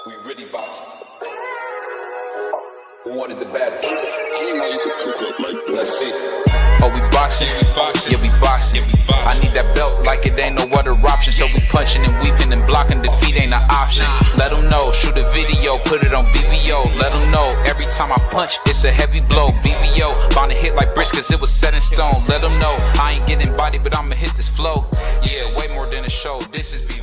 We really boxing. Who wanted the baddest? Let's see. Oh, we boxing? Yeah, we boxing. I need that belt like it ain't no other option. So we punching and weaving and blocking. Defeat ain't an option. Let them know. Shoot a video, put it on BVO. Let them know. Every time I punch, it's a heavy blow. BVO, bound to hit like bricks cause it was set in stone. Let them know. I ain't getting body, but I'ma hit this flow. Yeah, way more than a show. This is BVO.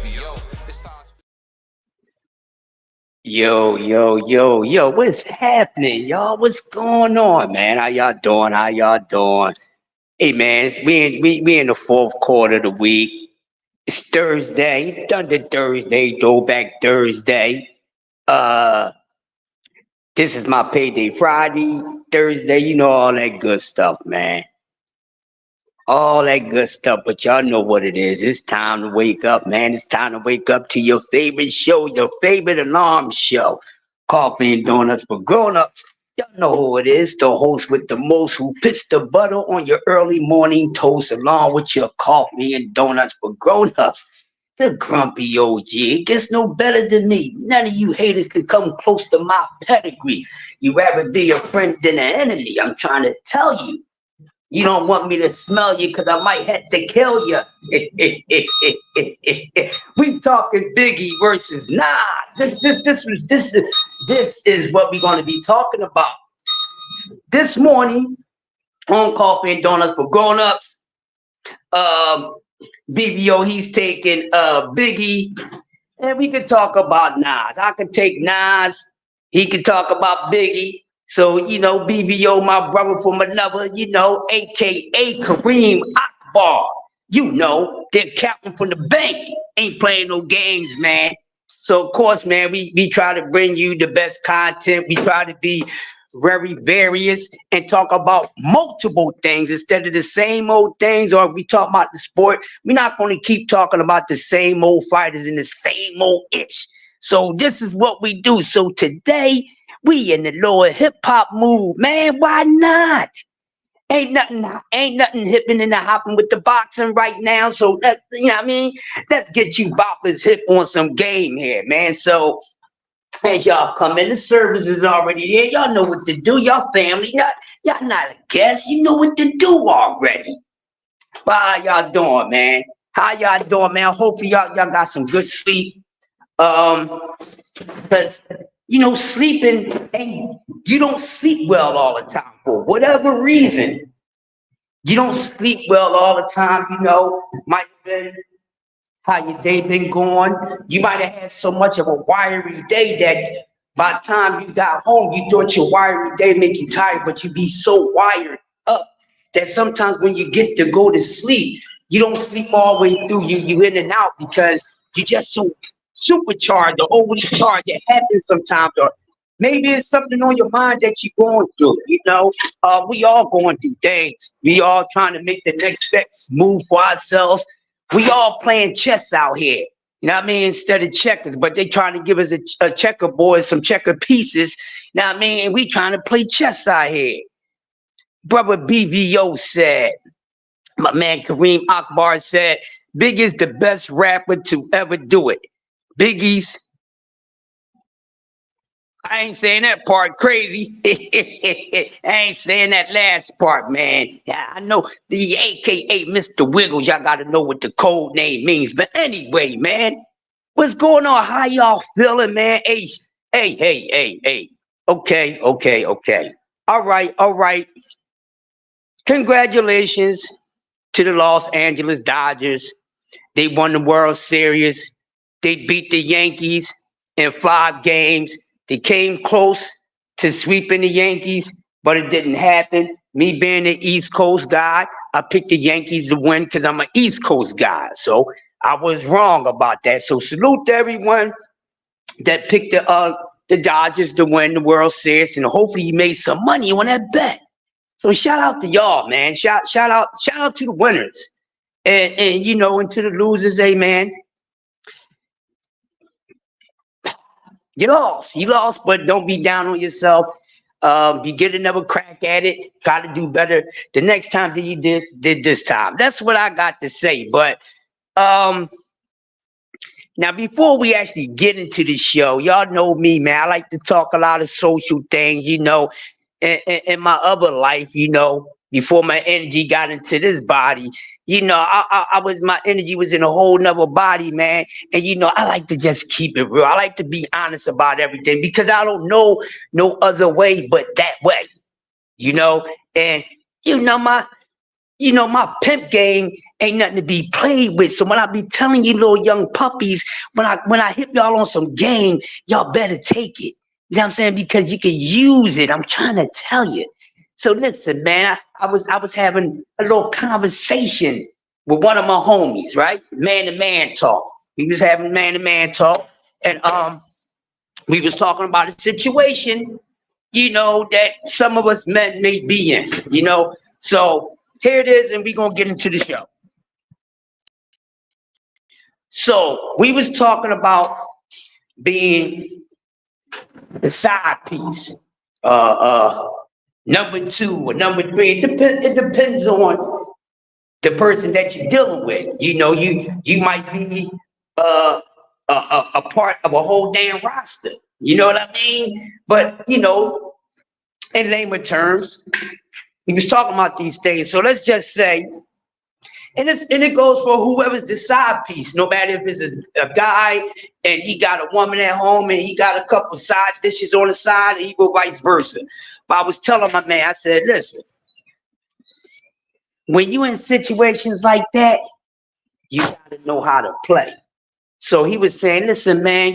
Yo, what's happening, y'all? What's going on, man? How y'all doing? Hey, man, we in the fourth quarter of the week. It's Thursday, Thunder Thursday, Throwback Thursday. This is my payday Friday, Thursday, you know, all that good stuff, man. All that good stuff, but y'all know what it is. It's time to wake up, man. It's time to wake up to your favorite show, your favorite alarm show. Coffee and Donuts for Grown-Ups. Y'all know who it is, the host with the most who puts the butter on your early morning toast along with your coffee and donuts for grown-ups. The grumpy OG. It gets no better than me. None of you haters can come close to my pedigree. You'd rather be a friend than an enemy. I'm trying to tell you. You don't want me to smell you because I might have to kill you. We talking Biggie versus Nas. This is what we're going to be talking about. This morning on Coffee and Donuts for Grown-Ups, BVO, he's taking Biggie, and we could talk about Nas. I could take Nas. He could talk about Biggie. So, you know, BVO, my brother from another, you know, a.k.a. Kareem Akbar. You know, they're captain from the bank. Ain't playing no games, man. So, of course, man, we try to bring you the best content. We try to be very various and talk about multiple things instead of the same old things. Or if we talk about the sport, we're not going to keep talking about the same old fighters and the same old itch. So this is what we do. So today, we in the lower hip hop mood, man. Why not? Ain't nothing hipping in the hopping with the boxing right now. So that, you know what I mean? Let's get you boppers hip on some game here, man. So as y'all come in, the service is already there. Y'all know what to do. Y'all family, y'all not a guest. You know what to do already. But how y'all doing, man? How y'all doing, man? Hopefully y'all got some good sleep. But you know, sleeping, you don't sleep well all the time for whatever reason. You don't sleep well all the time, you know, might have been how your day been going. You might have had so much of a wiry day that by the time you got home, you thought your wiry day make you tired, but you be so wired up that sometimes when you get to go to sleep, you don't sleep all the way through. You in and out because you just so supercharged or overly charged. It happens sometimes, or maybe it's something on your mind that you're going through. You know, we all going through things. We all trying to make the next best move for ourselves. We all playing chess out here. You know what I mean? Instead of checkers, but they trying to give us a checkerboard, some checker pieces. You know what I mean? And we trying to play chess out here. Brother BVO said, my man Kareem Akbar said, Big is the best rapper to ever do it. Biggie's, I ain't saying that part crazy. I ain't saying that last part, man. Yeah, I know the AKA Mr. Wiggles, y'all got to know what the code name means. But anyway, man, what's going on? How y'all feeling, man? Hey. Okay. All right. Congratulations to the Los Angeles Dodgers. They won the World Series. They beat the Yankees in 5 games. They came close to sweeping the Yankees, but it didn't happen. Me being an East Coast guy, I picked the Yankees to win because I'm an East Coast guy. So I was wrong about that. So salute to everyone that picked the Dodgers to win the World Series, and hopefully you made some money on that bet. So shout out to y'all, man. Shout out to the winners. And you know, and to the losers, hey man. You lost, but don't be down on yourself. You get another crack at it. Try to do better the next time than you did this time. That's what I got to say. But now Now, before we actually get into the show, y'all know me, man. I like to talk a lot of social things, in my other life, before my energy got into this body. My energy was in a whole nother body, man. And I like to just keep it real. I like to be honest about everything because I don't know no other way but that way, and my pimp game ain't nothing to be played with. So when I be telling you little young puppies, when I hit y'all on some game, y'all better take it. You know what I'm saying? Because you can use it. I'm trying to tell you. So listen, man, I was having a little conversation with one of my homies, right? Man to man talk. We was having man to man talk, and we was talking about a situation, that some of us men may be in, So here it is, and we're gonna get into the show. So we was talking about being the side piece, number 2 or number 3. It depends on the person that you're dealing with. You might be a part of a whole damn roster. You know what I mean? But in layman terms, we was talking about these things. So let's just say, and it goes for whoever's the side piece, no matter if it's a guy and he got a woman at home and he got a couple side dishes on the side, and he go vice versa. But I was telling my man, I said, listen, when you in situations like that, you gotta know how to play. So he was saying, listen, man,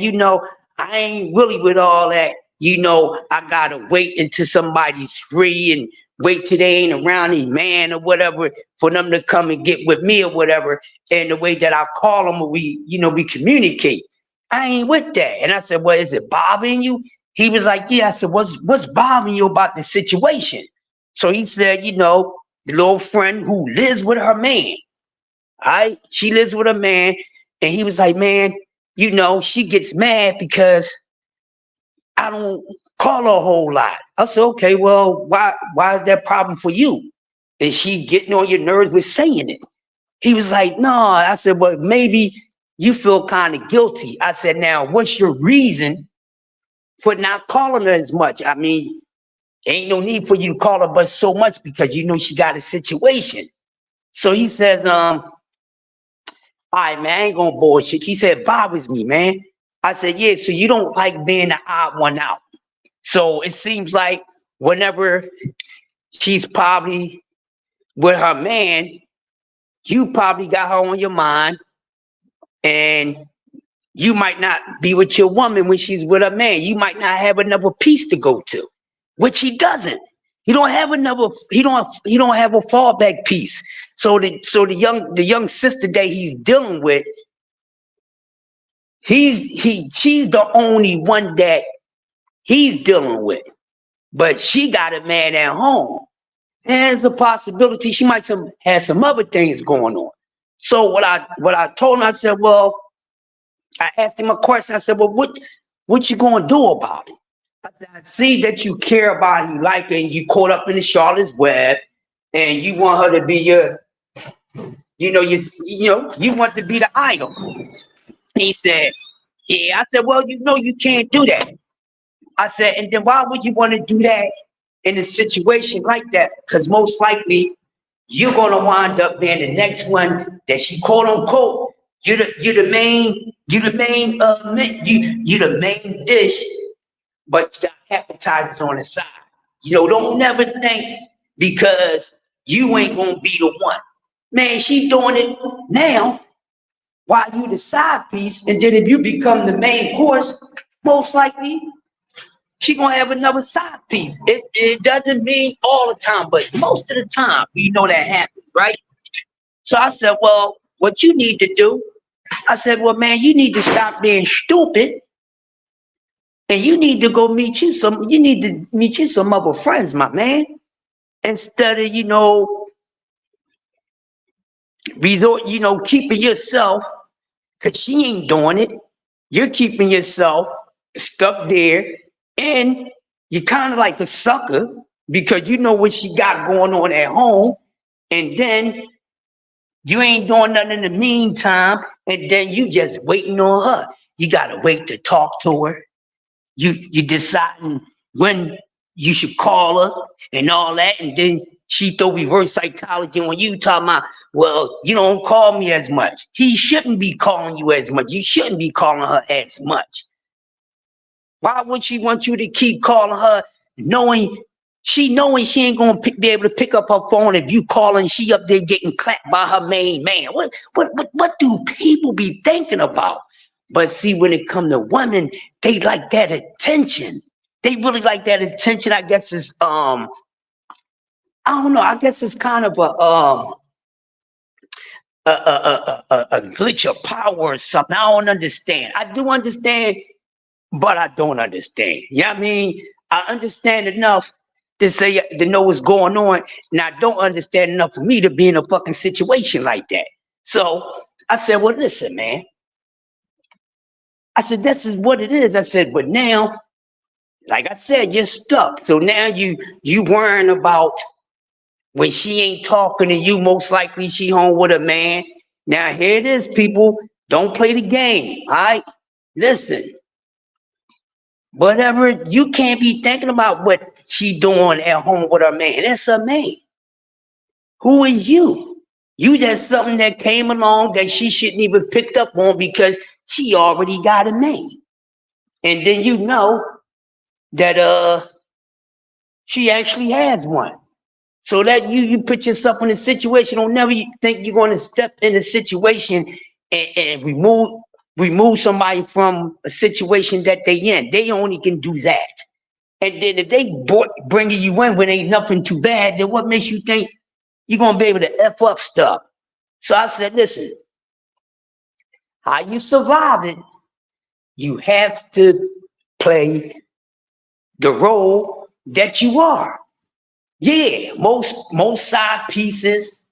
I ain't really with all that. I gotta wait until somebody's free and wait till they ain't around any man or whatever for them to come and get with me or whatever. And the way that I call them or we communicate. I ain't with that. And I said, well, is it bothering you? He was like, yeah. I said, what's bothering you about the situation? So he said, the little friend who lives with her man. She lives with a man. And he was like, man, she gets mad because I don't call her a whole lot. I said, okay, well, why is that problem for you? Is she getting on your nerves with saying it? He was like, no. I said, well, maybe you feel kind of guilty. I said, now, what's your reason for not calling her as much? I mean, ain't no need for you to call her but so much because she got a situation. So he says, all right, man, I ain't gonna bullshit. He said, it bothers me, man. I said, yeah, so you don't like being the odd one out. So it seems like whenever she's probably with her man, you probably got her on your mind, and you might not be with your woman when she's with her man. You might not have another piece to go to, which he doesn't. He don't have he don't have a fallback piece. So the young sister that he's dealing with, she's the only one that he's dealing with, but she got a man at home. And there's a possibility she might have some other things going on. So what I told him, I said, well, I asked him a question. I said, well, what you gonna do about it? I see that you care about her, you like her, and you caught up in the Charlotte's Web, and you want her to be your, you want to be the idol. He said, yeah. I said, well, you can't do that. I said, and then why would you want to do that in a situation like that? Because most likely you're gonna wind up being the next one that she quote unquote. You're the main dish, but you got appetizers on the side. Don't never think because you ain't gonna be the one. Man, she doing it now while you the side piece, and then if you become the main course, most likely she gonna have another side piece. It doesn't mean all the time, but most of the time, we know that happens, right? So I said, well, what you need to do, I said, well, man, you need to stop being stupid, and you need to go meet you some other friends, my man, instead of keeping yourself, because she ain't doing it. You're keeping yourself stuck there, and you're kind of like a sucker because you know what she got going on at home. And then You ain't doing nothing in the meantime, and then you just waiting on her. You gotta wait to talk to her. You deciding when you should call her and all that, and then she throw reverse psychology on you, talking about, well, you don't call me as much. He shouldn't be calling you as much. You shouldn't be calling her as much. Why would she want you to keep calling her, knowing she ain't gonna be able to pick up her phone if you calling? She up there getting clapped by her main man. What do people be thinking about? But see, when it come to women, they like that attention. They really like that attention. I guess it's I don't know. I guess it's kind of a glitch of power or something. I don't understand. I do understand, but I don't understand. You know what I mean? I understand enough to say, to know what's going on, and I don't understand enough for me to be in a fucking situation like that. So I said, well, listen, man. I said, this is what it is. I said, but now, like I said, you're stuck. So now you worrying about when she ain't talking to you, most likely she home with a man. Now here it is, people. Don't play the game, all right? Listen. Whatever, you can't be thinking about what she doing at home with her man. That's her man. Who is you? You just something that came along that she shouldn't even picked up on because she already got a man. And then you know that she actually has one. So that you put yourself in a situation, don't never think you're going to step in a situation and remove somebody from a situation that they in. They only can do that. And then if they bringing you in when ain't nothing too bad, then what makes you think you're going to be able to F up stuff? So I said, listen, how you survive it, you have to play the role that you are. Yeah, most side pieces,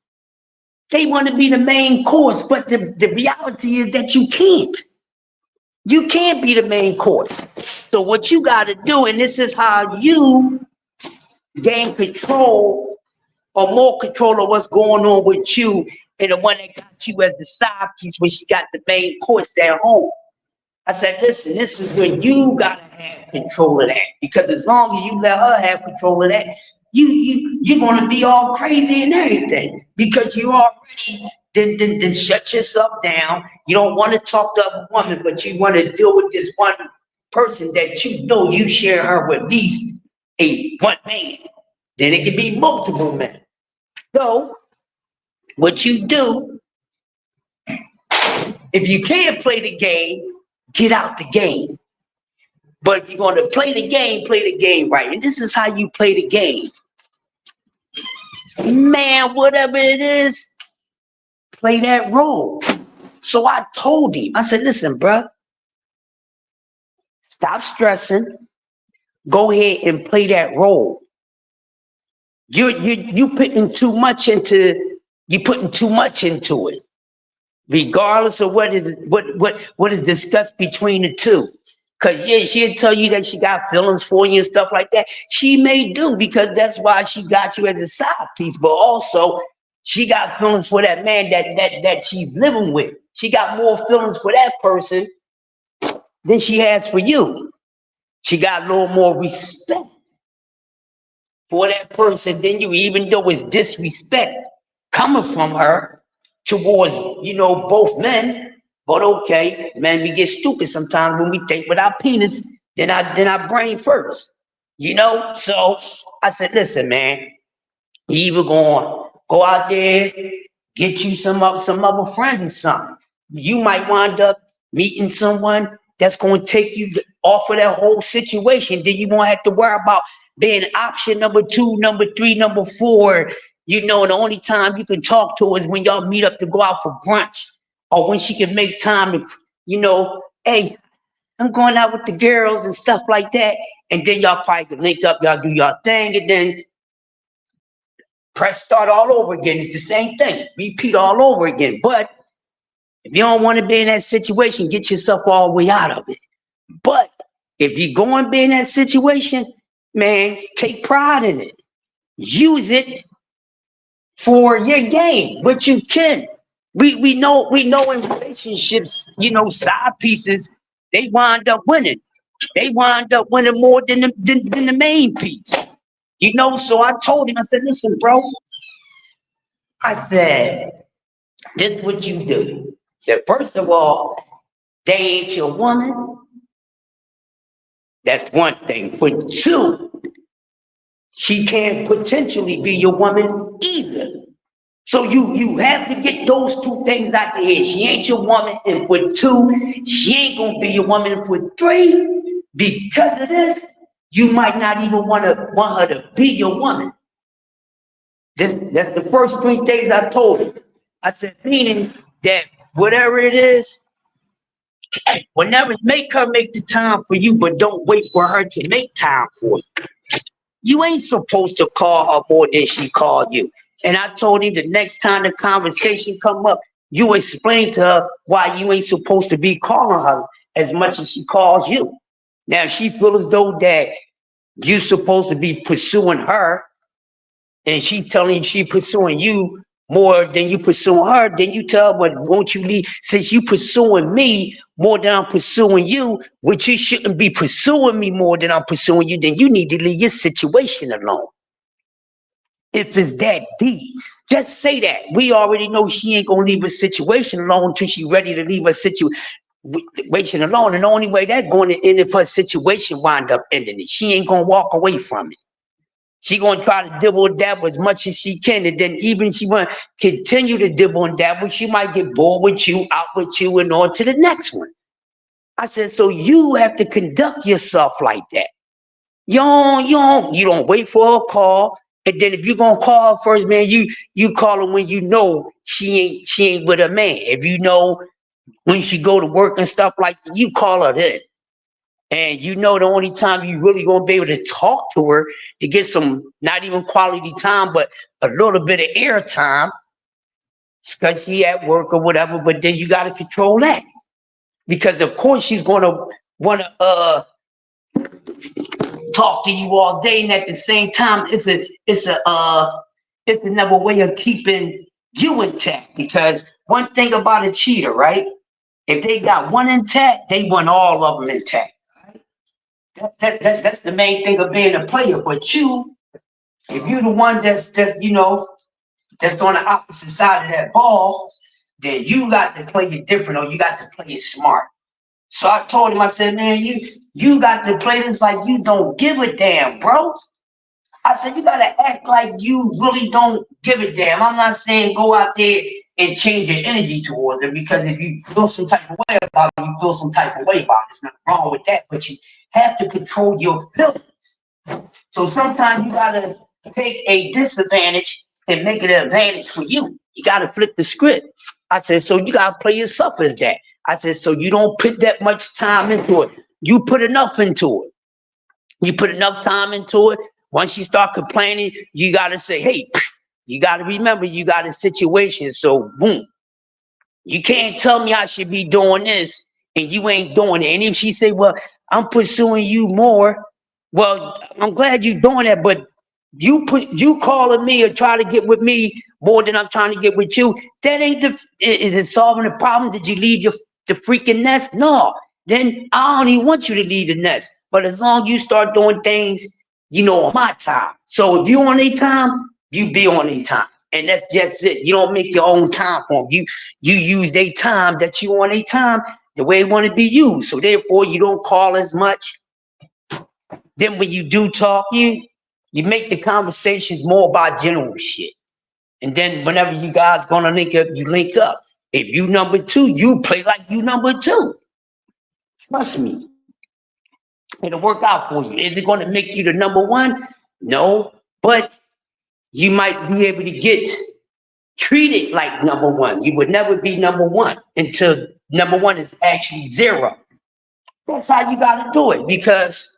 they want to be the main course, but the reality is that you can't. You can't be the main course. So what you got to do, and this is how you gain control or more control of what's going on with you, and the one that got you as the side piece when she got the main course at home. I said, listen, this is when you got to have control of that, because as long as you let her have control of that, you're going to be all crazy and everything, because you already then shut yourself down. You don't want to talk to a woman, but you want to deal with this one person that you know you share her with at least one man. Then it can be multiple men. So what you do, if you can't play the game, get out the game. But if you're going to play the game right. And this is how you play the game. Man, whatever it is, play that role. So I told him, I said, listen, bruh, stop stressing. Go ahead and play that role. You putting too much into it, regardless of what is discussed between the two. Cause yeah, she'll tell you that she got feelings for you and stuff like that. She may do, because that's why she got you as a side piece. But also, she got feelings for that man that she's living with. She got more feelings for that person than she has for you. She got a little more respect for that person than you, even though it's disrespect coming from her towards, both men. But okay, man, we get stupid sometimes when we think with our penis, then our brain first, So I said, listen, man, you either gonna go out there, get you some other friends or something. You might wind up meeting someone that's gonna take you off of that whole situation. Then you won't have to worry about being option number 2, number 3, number 4. And the only time you can talk to her is when y'all meet up to go out for brunch. Or when she can make time to, hey, I'm going out with the girls and stuff like that. And then y'all probably can link up, y'all do y'all thing, and then press start all over again. It's the same thing. Repeat all over again. But if you don't want to be in that situation, get yourself all the way out of it. But if you're going to be in that situation, man, take pride in it. Use it for your game, but you can. We know in relationships, side pieces, they wind up winning. They wind up winning more than the main piece. So I told him, I said, listen, bro, I said, this is what you do. I said, first of all, they ain't your woman. That's one thing. But two, she can't potentially be your woman either. So you have to get those two things out the head. She ain't your woman, and for two, she ain't gonna be your woman. And for three, because of this, you might not even want her to be your woman. That's the first three things I told her. I said, meaning that whatever it is, whenever make her make the time for you, but don't wait for her to make time for you. You ain't supposed to call her more than she called you. And I told him the next time the conversation come up, you explain to her why you ain't supposed to be calling her as much as she calls you. Now, if she feel as though that you supposed to be pursuing her, and she telling you she pursuing you more than you pursuing her, then you tell her, but won't you leave? Since you pursuing me more than I'm pursuing you, which you shouldn't be pursuing me more than I'm pursuing you, then you need to leave your situation alone. If it's that deep, just say that. We already know she ain't gonna leave her situation alone until she's ready to leave her situation alone. And the only way that's going to end if her situation wind up ending it. She ain't gonna walk away from it. She gonna try to dibble and dabble as much as she can, and then even she wanna continue to dibble and dabble, she might get bored with you, out with you, and on to the next one. I said, so you have to conduct yourself like that. You don't wait for a call, and then if you're gonna call her first, man, you call her when you know she ain't with a man. If you know when she go to work and stuff like that, you call her then. And the only time you really gonna be able to talk to her to get some, not even quality time, but a little bit of air time, because she at work or whatever. But then you got to control that, because of course she's gonna want to talk to you all day, and at the same time, it's another way of keeping you intact. Because one thing about a cheater, right? If they got one intact, they want all of them intact. That's the main thing of being a player. But you, if you're the one that's on the opposite side of that ball, then you got to play it different, or you got to play it smart. So I told him, I said, man, you got to play this like you don't give a damn, bro. I said, you got to act like you really don't give a damn. I'm not saying go out there and change your energy towards it, because if you feel some type of way about it, you feel some type of way about it. There's nothing wrong with that, but you have to control your feelings. So sometimes you got to take a disadvantage and make it an advantage for you. You got to flip the script. I said, so you got to play yourself as that. I said, so you don't put that much time into it. You put enough into it. You put enough time into it. Once you start complaining, you got to say, hey, you got to remember you got a situation. So boom, you can't tell me I should be doing this and you ain't doing it. And if she say, well, I'm pursuing you more, well, I'm glad you're doing that, but you calling me or try to get with me more than I'm trying to get with you, that ain't is it solving the problem? Did you leave the freaking nest? No. Then I don't even want you to leave the nest. But as long as you start doing things, on my time. So if you on a time, you be on a time. And that's just it. You don't make your own time for them. You use their time that you on a time the way it want to be used. So therefore, you don't call as much. Then when you do talk, you make the conversations more about general shit. And then whenever you guys gonna link up, you link up. If you number two, you play like you number two. Trust me. It'll work out for you. Is it gonna make you the number one? No. But you might be able to get treated like number one. You would never be number one until number one is actually zero. That's how you gotta do it, because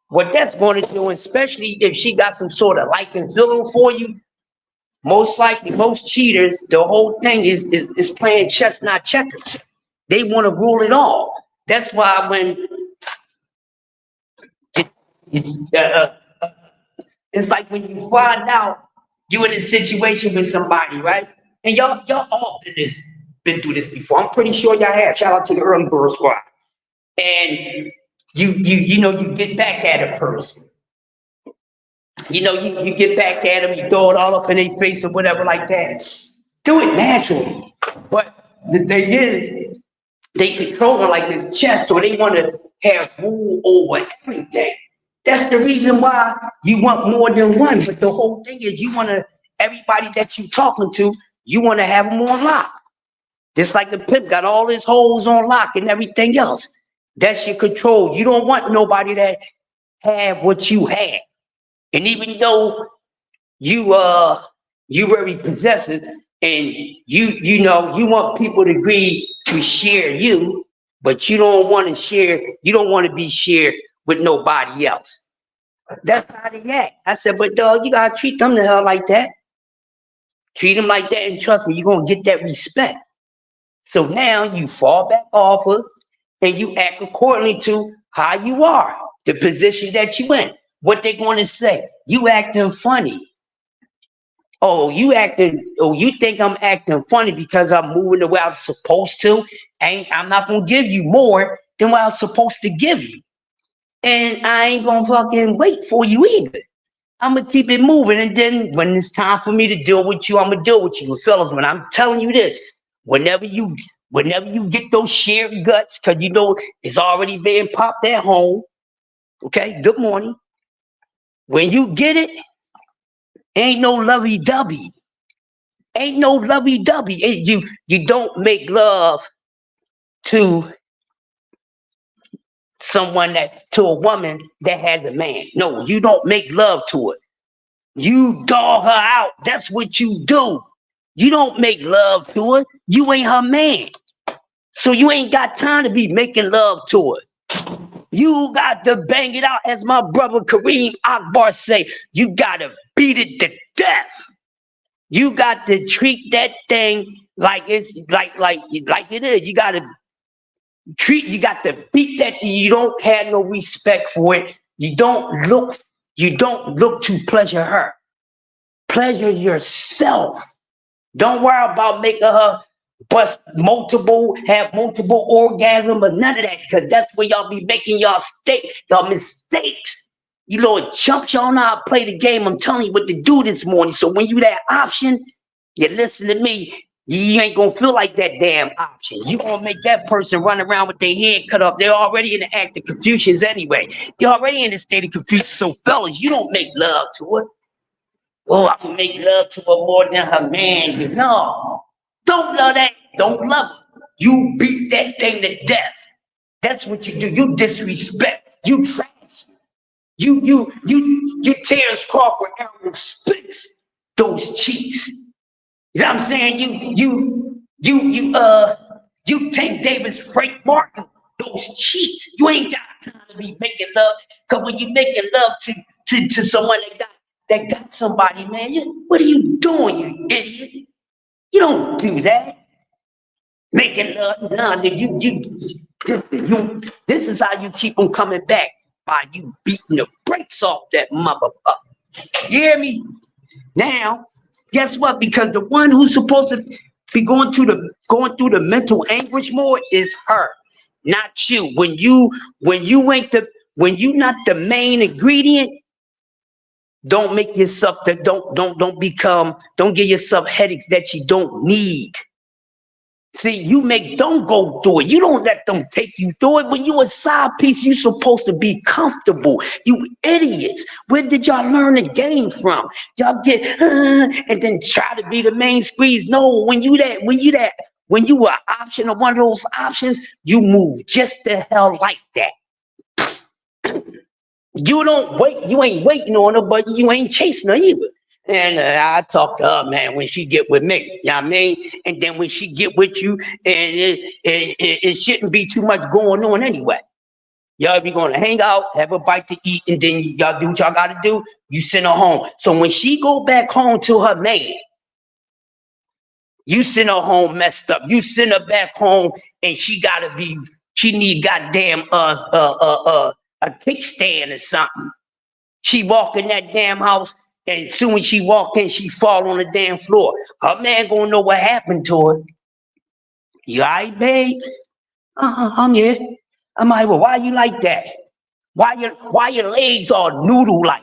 what that's going to do, especially if she got some sort of like and feeling for you, most likely, most cheaters, the whole thing is playing chess, not checkers. They want to rule it all. That's why when it's like when you find out you in a situation with somebody, right? And y'all all been through this before. I'm pretty sure y'all have. Shout out to the early bird squad. And you know, you get back at a person. You know, you get back at them, you throw it all up in their face or whatever like that. Do it naturally. But the thing is, they control it like this chess, so they want to have rule over everything. That's the reason why you want more than one. But the whole thing is, you want to, everybody that you talking to, you want to have them on lock. Just like the pimp got all his hoes on lock and everything else. That's your control. You don't want nobody that have what you have. And even though you very possessive and you know you want people to agree to share you, but you don't want to share, you don't want to be shared with nobody else. That's how they act. I said, but dog, you gotta treat them the hell like that. Treat them like that, and trust me, you're gonna get that respect. So now you fall back off of and you act accordingly to how you are, the position that you in. What they gonna say? You acting funny. Oh, you think I'm acting funny because I'm moving the way I'm supposed to? I'm not gonna give you more than what I'm supposed to give you. And I ain't gonna fucking wait for you either. I'm gonna keep it moving, and then when it's time for me to deal with you, I'm gonna deal with you. But fellas, when I'm telling you this, whenever you get those shared guts, because you know it's already being popped at home. Okay, good morning. When you get it, ain't no lovey-dovey. Ain't no lovey-dovey. You don't make love to to a woman that has a man. No, you don't make love to her. You dog her out. That's what you do. You don't make love to her. You ain't her man. So you ain't got time to be making love to her. You got to bang it out, as my brother Kareem Akbar say. You got to beat it to death. You got to treat that thing like it's like it is. You got to beat that. You don't have no respect for it. You don't look to pleasure her. Pleasure yourself. Don't worry about making her have multiple orgasms or none of that, because that's where y'all be making y'all mistakes. You little chumps, y'all know how to play the game. I'm telling you what to do this morning. So when you that option, you listen to me. You ain't gonna feel like that damn option. You gonna make that person run around with their head cut off. They're already in the act of confusion anyway. They're already in the state of confusion. So fellas, you don't make love to her. Oh, I can make love to her more than her man. No, don't love that. Don't love her. You beat that thing to death. That's what you do. You disrespect. You trash. You Terrence Crawford, Errol Spence those cheeks. You know what I'm saying? You Tank Davis, Frank Martin, those cheeks. You ain't got time to be making love. Cause when you making love to someone that got somebody, man, what are you doing, you idiot? You don't do that. Making love, nah, this is how you keep them coming back, by you beating the brakes off that motherfucker. You hear me? Now, guess what? Because the one who's supposed to be going through the mental anguish more is her, not you. When you not the main ingredient, don't make yourself don't give yourself headaches that you don't need. See, don't go through it. You don't let them take you through it. When you a side piece, you supposed to be comfortable. You idiots. Where did y'all learn the game from? Y'all get and then try to be the main squeeze. No, when you are option or one of those options, you move just the hell like that. You don't wait. You ain't waiting on her, but you ain't chasing her either. And I talk to her, man, when she get with me, you know what I mean? And then when she get with you, and it shouldn't be too much going on anyway. Y'all be going to hang out, have a bite to eat, and then y'all do what y'all got to do. You send her home. So when she go back home to her man, you send her home messed up. You send her back home, and she need goddamn a kickstand or something. She walk in that damn house. And as soon as she walk in, she fall on the damn floor. Her man gonna know what happened to her. You all right, babe? I'm here. I'm like, well, why you like that? Why your legs are noodle-like?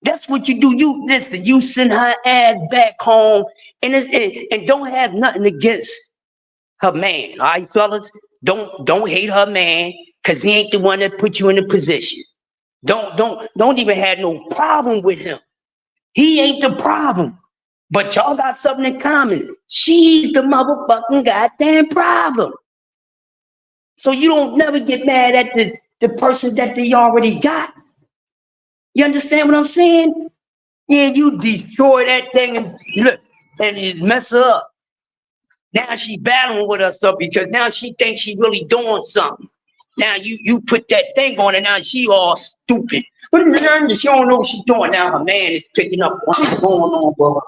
That's what you do. You listen, you send her ass back home and don't have nothing against her man. All right, fellas? Don't hate her man, because he ain't the one that put you in the position. Don't even have no problem with him. He ain't the problem. But y'all got something in common. She's the motherfucking goddamn problem. So you don't never get mad at the person that they already got. You understand what I'm saying? Yeah, you destroy that thing and look and it mess her up. Now she battling with herself because now she thinks she really doing something. Now you put that thing on and now she all stupid. But she don't know what she's doing. Now her man is picking up what's going on, brother.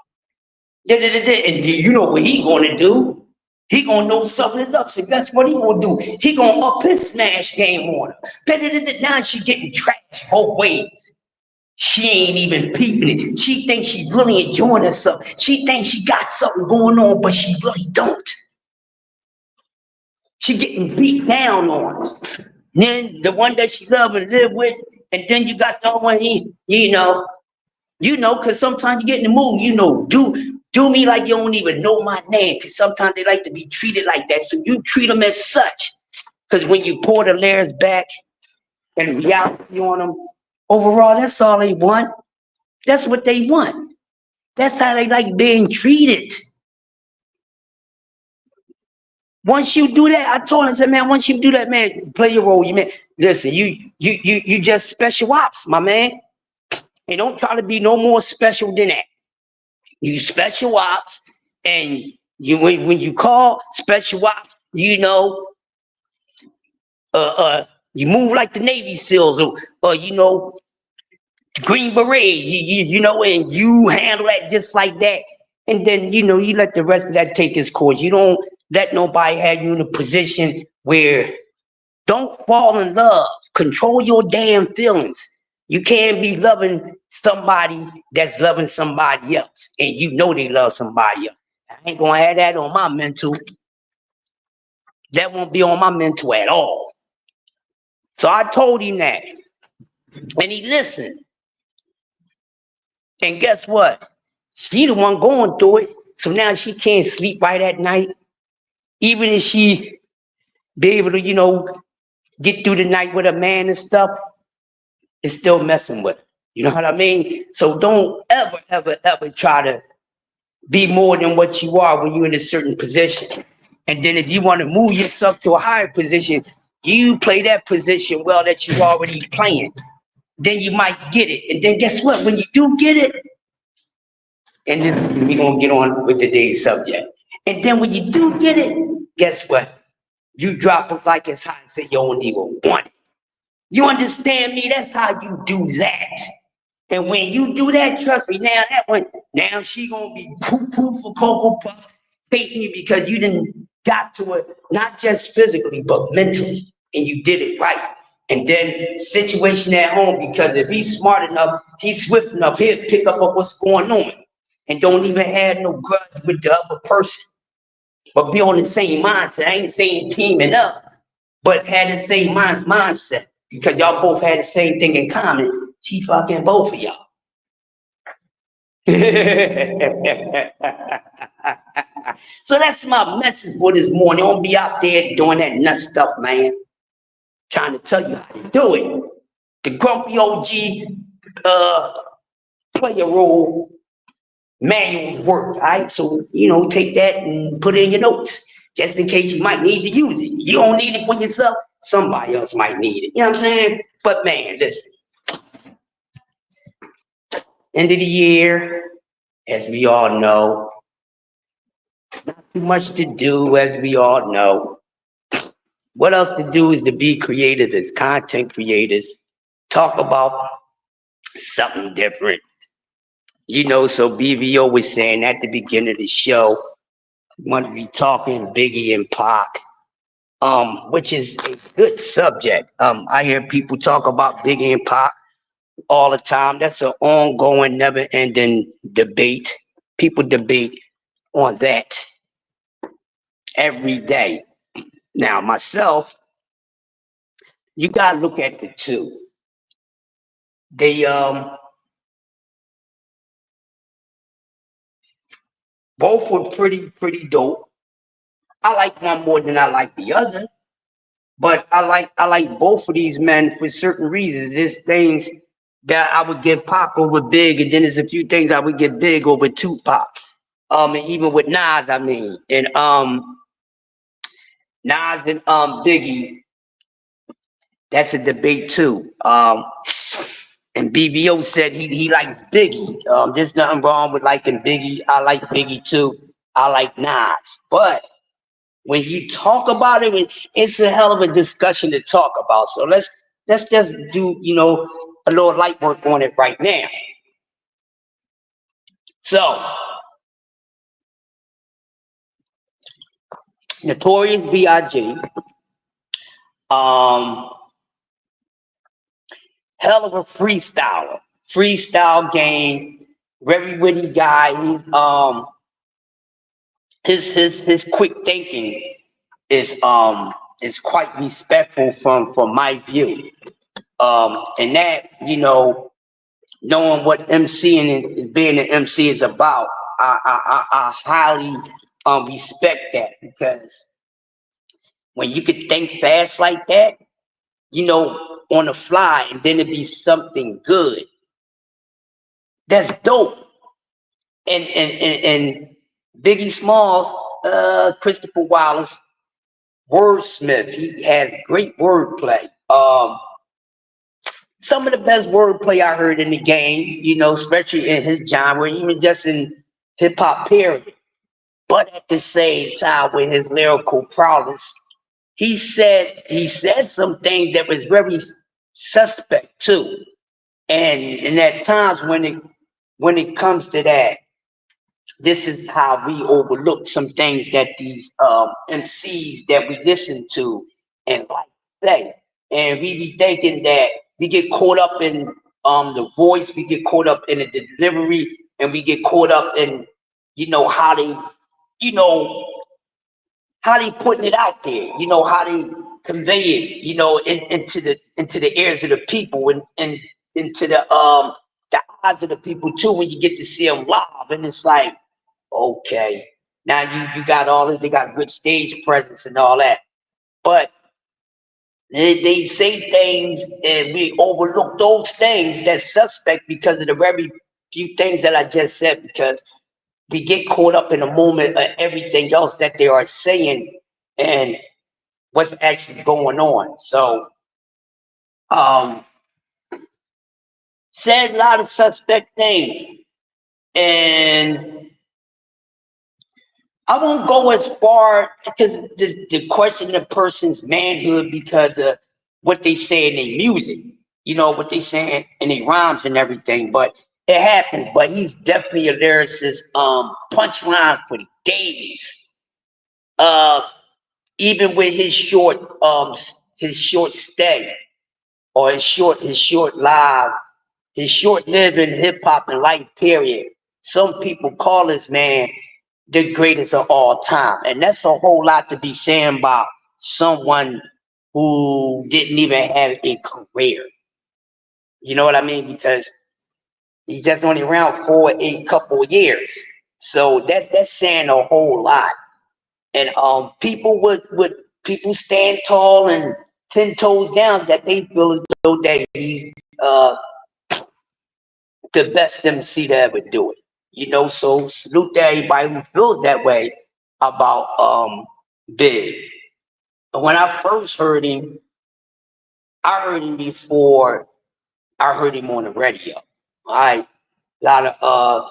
And you know what he gonna do? He gonna know something is up. So that's what he gonna do. He gonna up his smash game on her. Now she getting trashed both ways. She ain't even peeping it. She thinks she really enjoying herself. She thinks she got something going on, but she really don't. She getting beat down on. Then the one that she love and live with, and then you got the one you know, because sometimes you get in the mood, do me like you don't even know my name, because sometimes they like to be treated like that. So you treat them as such. Because when you pour the layers back and reality on them, overall, that's all they want. That's what they want. That's how they like being treated. Once you do that, I told him, I said, man, once you do that, man, play your role. You man, listen, you just special ops, my man. And don't try to be no more special than that. You special ops, and when you call special ops, you move like the Navy SEALs or Green Berets, and you handle that just like that. And then, you let the rest of that take its course. You don't let nobody have you in a position where don't fall in love. Control your damn feelings. You can't be loving somebody that's loving somebody else. And you know they love somebody else. I ain't gonna have that on my mental. That won't be on my mental at all. So I told him that. And he listened. And guess what? She the one going through it. So now she can't sleep right at night. Even if she be able to, get through the night with a man and stuff, it's still messing with her. You know what I mean? So don't ever try to be more than what you are when you're in a certain position. And then if you want to move yourself to a higher position, you play that position well that you're already playing. Then you might get it. And then guess what? When you do get it, and then we're going to get on with today's subject. And then when you do get it, guess what? You drop it like it's hot and say you don't even want it. You understand me? That's how you do that. And when you do that, trust me, now she gonna be poo-poo for Cocoa Puffs facing you because you didn't got to it, not just physically, but mentally. And you did it right. And then situation at home, because if he's smart enough, he's swift enough, he'll pick up on what's going on. And don't even have no grudge with the other person. But be on the same mindset. I ain't saying teaming up, but had the same mindset. Because y'all both had the same thing in common. She fucking both of y'all. So that's my message for this morning. Don't be out there doing that nut stuff, man. Trying to tell you how to do it. The Grumpy OG player role manuals work, all right? So, take that and put it in your notes. Just in case you might need to use it. You don't need it for yourself. Somebody else might need it. You know what I'm saying? But man, listen. End of the year, as we all know. Not too much to do, as we all know. What else to do is to be creative as content creators. Talk about something different. So BVO was saying at the beginning of the show, we want to be talking Biggie and Pac. Which is a good subject. I hear people talk about Biggie and Pac. all the time. That's an ongoing, never-ending debate. People debate on that every day. Now, myself, you gotta look at the two. They both were pretty dope. I like one more than I like the other, but I like both of these men for certain reasons. There's things that I would give Pop over Big, and then there's a few things I would give Big over Tupac. And even with Nas, I mean, and Nas and Biggie, that's a debate too. And BBO said he likes Biggie. There's nothing wrong with liking Biggie. I like Biggie too. I like Nas, but when you talk about it, it's a hell of a discussion to talk about. So let's just do a little light work on it right now. So Notorious B.I.G. Hell of a freestyle game, very witty guy. His quick thinking is quite respectful from my view. And that, knowing what MCing is being an MC is about, I highly respect that, because when you could think fast like that, on the fly, and then it be something good, that's dope. And Biggie Smalls, Christopher Wallace, wordsmith. He had great wordplay. Some of the best wordplay I heard in the game, especially in his genre, even just in hip hop period. But at the same time, with his lyrical prowess, he said some things that was very suspect too. And at times when it comes to that, this is how we overlook some things that these MCs that we listen to and like say. And we be thinking that we get caught up in the voice, we get caught up in the delivery, and we get caught up in how they how they putting it out there, how they convey it, into the ears of the people, and into the eyes of the people too, when you get to see them live. And it's like, okay, now you got all this, they got good stage presence and all that, but they say things and we overlook those things that's suspect because of the very few things that I just said, because we get caught up in the moment of everything else that they are saying and what's actually going on. So said a lot of suspect things, and I won't go as far because the question the person's manhood because of what they say in their music, what they say in their rhymes and everything. But it happens. But he's definitely a lyricist. Punchline for days. Even with his short stay, or his short live, his short living hip hop and life period. Some people call this man the greatest of all time. And that's a whole lot to be saying about someone who didn't even have a career. You know what I mean? Because he's just only around for a couple of years. So that's saying a whole lot. And people people stand tall and 10 toes down that they feel as though that he's the best MC to ever do it. So salute to everybody who feels that way about Big. When I first heard him, I heard him before I heard him on the radio. All right. A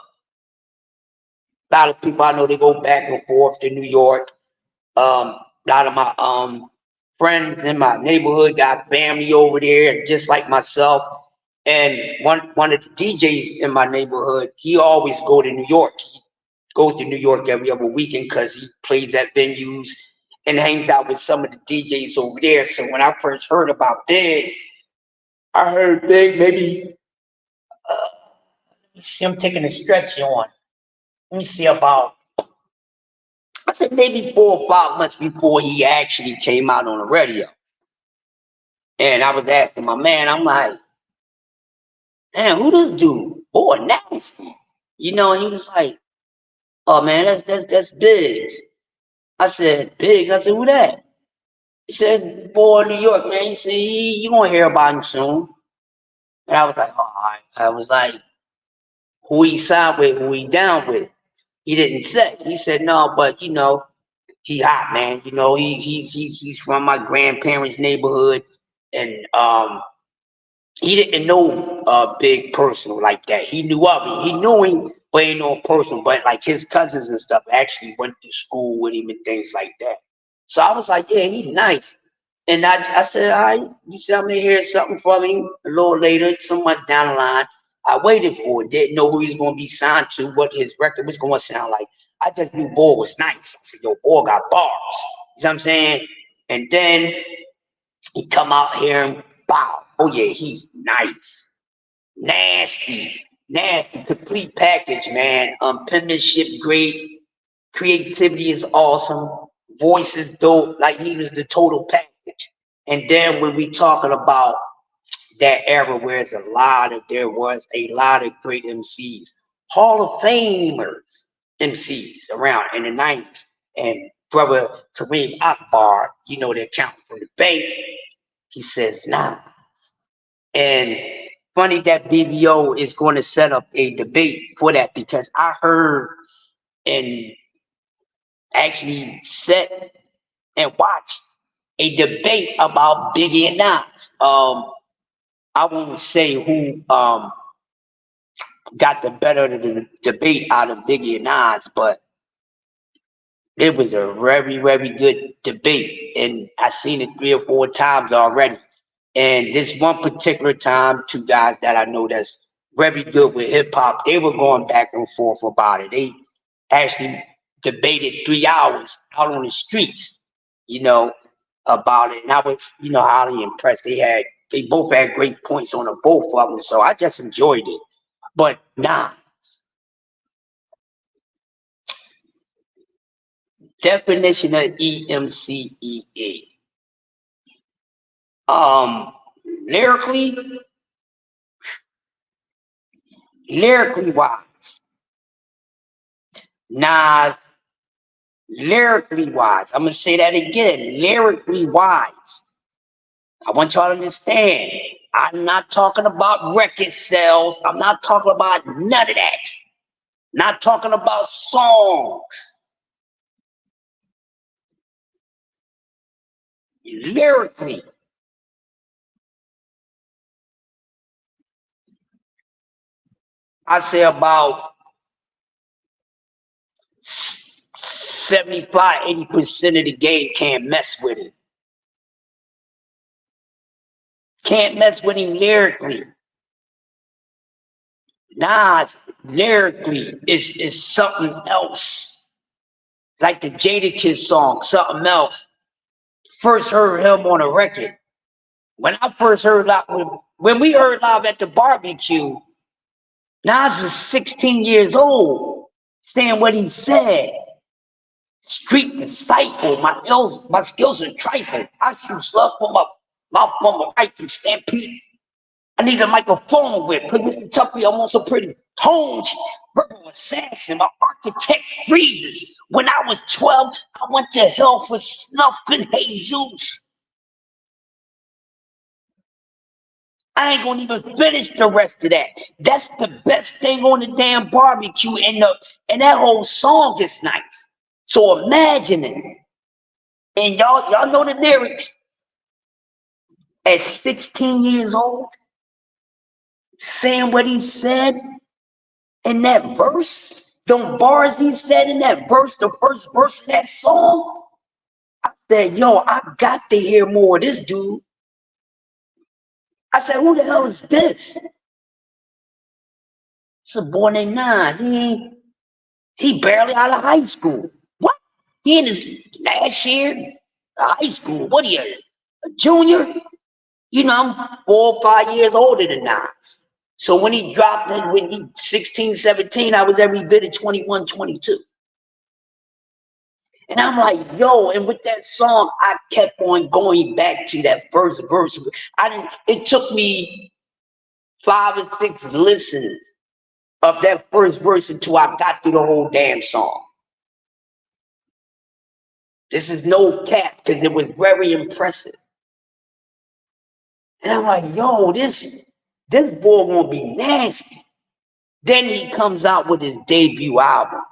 lot of people I know, they go back and forth to New York. A lot of my friends in my neighborhood got family over there, just like myself. And one of the DJs in my neighborhood, he always go to New York. He goes to New York every other weekend because he plays at venues and hangs out with some of the DJs over there. So when I first heard about Big, I heard Big maybe You see him taking a stretch on. Let me see about, I said maybe 4 or 5 months before he actually came out on the radio. And I was asking my man, I'm like, damn, who this dude? Boy, nasty. You know, and he was like, oh man, that's Biggs. I said, Biggs? I said, who that? He said, boy, New York, man. He said, you gonna hear about him soon. And I was like, all right. I was like, who he signed with, who he down with. He didn't say. He said, no, but you know, he hot, man. You know, he's from my grandparents' neighborhood. And he didn't know Big personal like that. He knew of him. He knew him, but ain't no personal. But like his cousins and stuff actually went to school with him and things like that. So I was like, yeah, he's nice. And I said, all right, you said I'm gonna hear something from him a little later, some months down the line. I waited for it, didn't know who he was gonna be signed to, what his record was gonna sound like. I just knew Boy was nice. I said, yo, Boy got bars. You know what I'm saying? And then he come out here and bow. Oh yeah, he's nice. Nasty, complete package, man. Penmanship great, creativity is awesome, voice is dope, like he was the total package. And then when we talking about that era where there was a lot of great MCs, Hall of Famers MCs around in the 90s. And brother Kareem Akbar, you know, the accountant from the bank, he says, nah. And funny that BBO is going to set up a debate for that, because I heard and actually set and watched a debate about Biggie and Nas. I won't say who got the better of the debate out of Biggie and Nas, but it was a very, very good debate. And I've seen it 3 or 4 times already. And this one particular time, 2 guys that I know that's very good with hip hop, they were going back and forth about it. They actually debated 3 hours out on the streets, you know, about it. And I was, you know, highly impressed. They both had great points on the both of them. So I just enjoyed it. But nah. Definition of EMCEA. Lyrically wise, Nas, lyrically wise. I'm gonna say that again. Lyrically wise. I want y'all to understand. I'm not talking about record sales. I'm not talking about none of that. Not talking about songs. Lyrically. I say about 75, 80% of the game can't mess with him. Can't mess with him lyrically. Nas lyrically is something else. Like the Jadakiss song, something else. First heard him on a record. When I first heard when we heard Live at the Barbecue, Nas was 16 years old, saying what he said. Street disciple, my skills are trifle. I shoot slugs from my rifle, stampede. I need a microphone with. Put Mr. Tuffy, I want some pretty tones. Verbal assassin, my architect freezes. When I was 12, I went to hell for snuffing Jesus. I ain't gonna even finish the rest of that. That's the best thing on the damn barbecue, and that whole song is nice. So imagine it. And y'all know the lyrics. At 16 years old, saying what he said in that verse, them bars he said in that verse, the first verse of that song, I said, yo, I got to hear more of this dude. I said, who the hell is this? It's a boy named Nas. He barely out of high school. What? He in his last year of high school. What are you, a junior? You know, I'm 4 or 5 years older than Nas. So when he dropped it, when he 16, 17, I was every bit of 21, 22. And I'm like, yo, and with that song, I kept on going back to that first verse. It took me 5 or 6 listens of that first verse until I got through the whole damn song. This is no cap, because it was very impressive. And I'm like, yo, this boy gonna be nasty. Then he comes out with his debut album.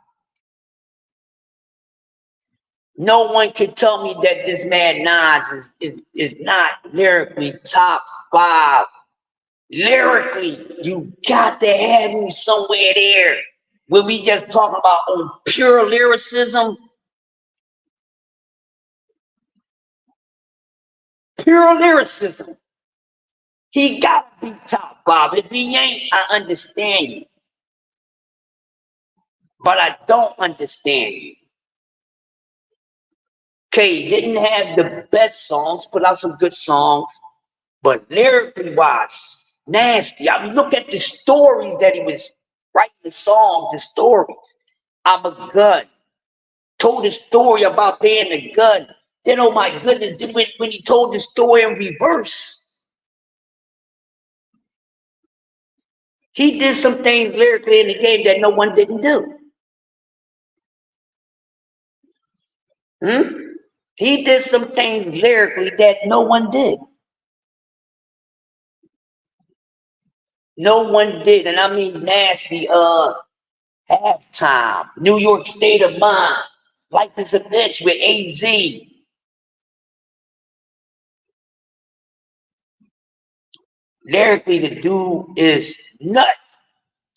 No one can tell me that this man Nas is not lyrically top 5. Lyrically, you got to have him somewhere there. When we just talking about on pure lyricism, he got to be top 5. If he ain't, I understand you. But I don't understand you. Okay, he didn't have the best songs, put out some good songs, but lyrically wise, nasty. I mean, look at the stories that he was writing, the songs, the stories. I'm a gun. Told a story about being a gun. Then, oh my goodness, when he told the story in reverse, he did some things lyrically in the game that no one didn't do. He did some things lyrically that no one did. No one did, and I mean nasty. Halftime, New York State of Mind, Life is a Bitch with AZ. Lyrically, the dude is nuts.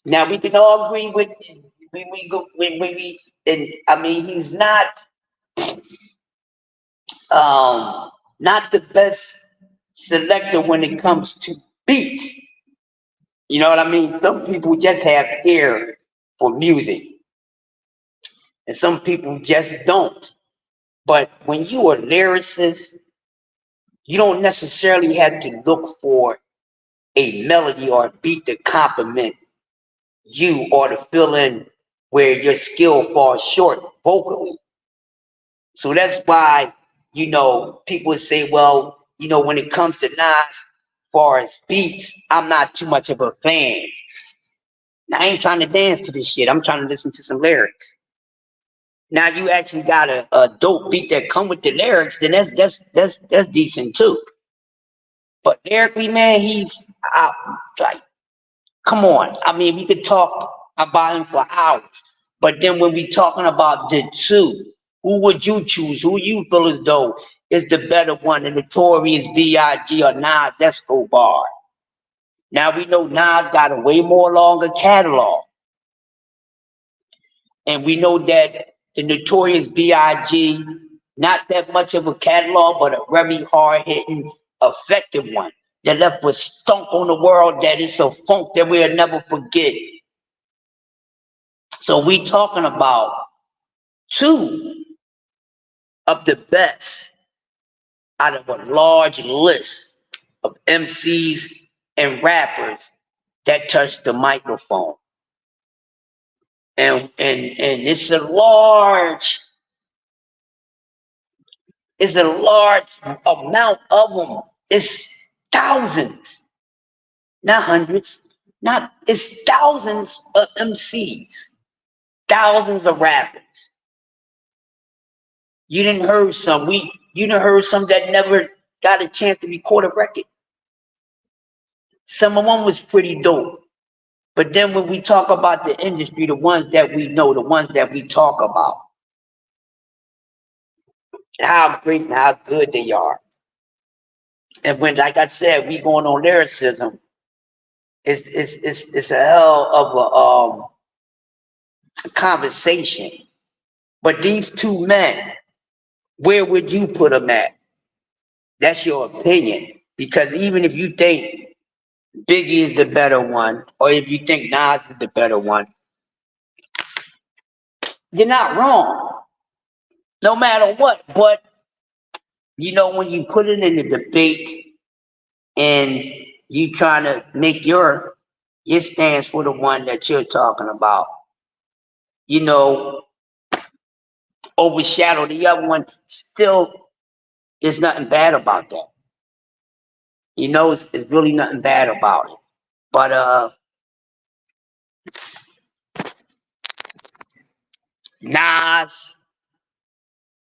Now we can all agree with and I mean he's not the best selector when it comes to beats. You know what I mean? Some people just have ear for music, and some people just don't. But when you are a lyricist, you don't necessarily have to look for a melody or a beat to compliment you or to fill in where your skill falls short vocally. So that's why, people say, well, when it comes to Nas, as far as beats, I'm not too much of a fan. Now, I ain't trying to dance to this shit. I'm trying to listen to some lyrics. Now you actually got a dope beat that come with the lyrics, then that's decent too. But lyrically, man, he's like, come on. I mean, we could talk about him for hours. But then when we talking about the two, who would you choose? Who you feel as though is the better one, the Notorious B.I.G. or Nas Escobar? Now we know Nas got a way more longer catalog. And we know that the Notorious B.I.G., not that much of a catalog, but a very hard-hitting, effective one that left a stunk on the world that is a funk that we'll never forget. So we talking about two of the best out of a large list of MCs and rappers that touch the microphone. And it's a large amount of them. It's thousands, not hundreds, it's thousands of MCs, thousands of rappers. You didn't heard some that never got a chance to record a record. Some of them was pretty dope. But then when we talk about the industry, the ones that we know, the ones that we talk about, and how great and how good they are. And when, like I said, we going on lyricism, it's a hell of a conversation. But these two men, where would you put them at? That's your opinion. Because even if you think Biggie is the better one, or if you think Nas is the better one, you're not wrong. No matter what. But, when you put it in a debate and you trying to make your It stands for the one that you're talking about. You know, overshadow the other one. Still, there's nothing bad about that. You know, it's really nothing bad about it. But Nas,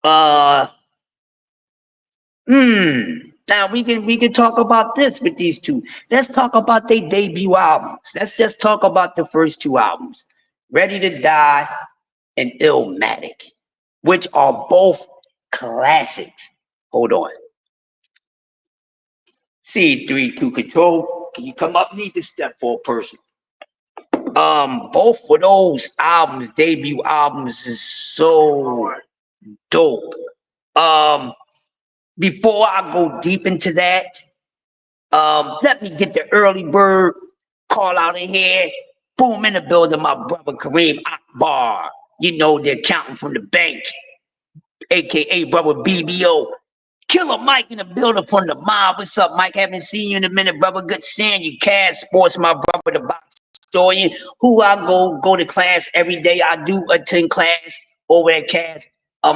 uh, now we can talk about this with these two. Let's talk about their debut albums. Let's just talk about the first two albums, Ready to Die and Illmatic, which are both classics. Hold on. C32 Control, can you come up? Need to step for a person. Both of those albums, debut albums, is so dope. Before I go deep into that, let me get the early bird call out in here. Boom, in the building, my brother Kareem Akbar. You know, the accountant from the bank, aka brother BBO. Killer Mike in the building from the mob. What's up, Mike? Haven't seen you in a minute, brother. Good seeing you. Cash Sports, my brother, the box historian, who I go to class every day. I do attend class over at Cash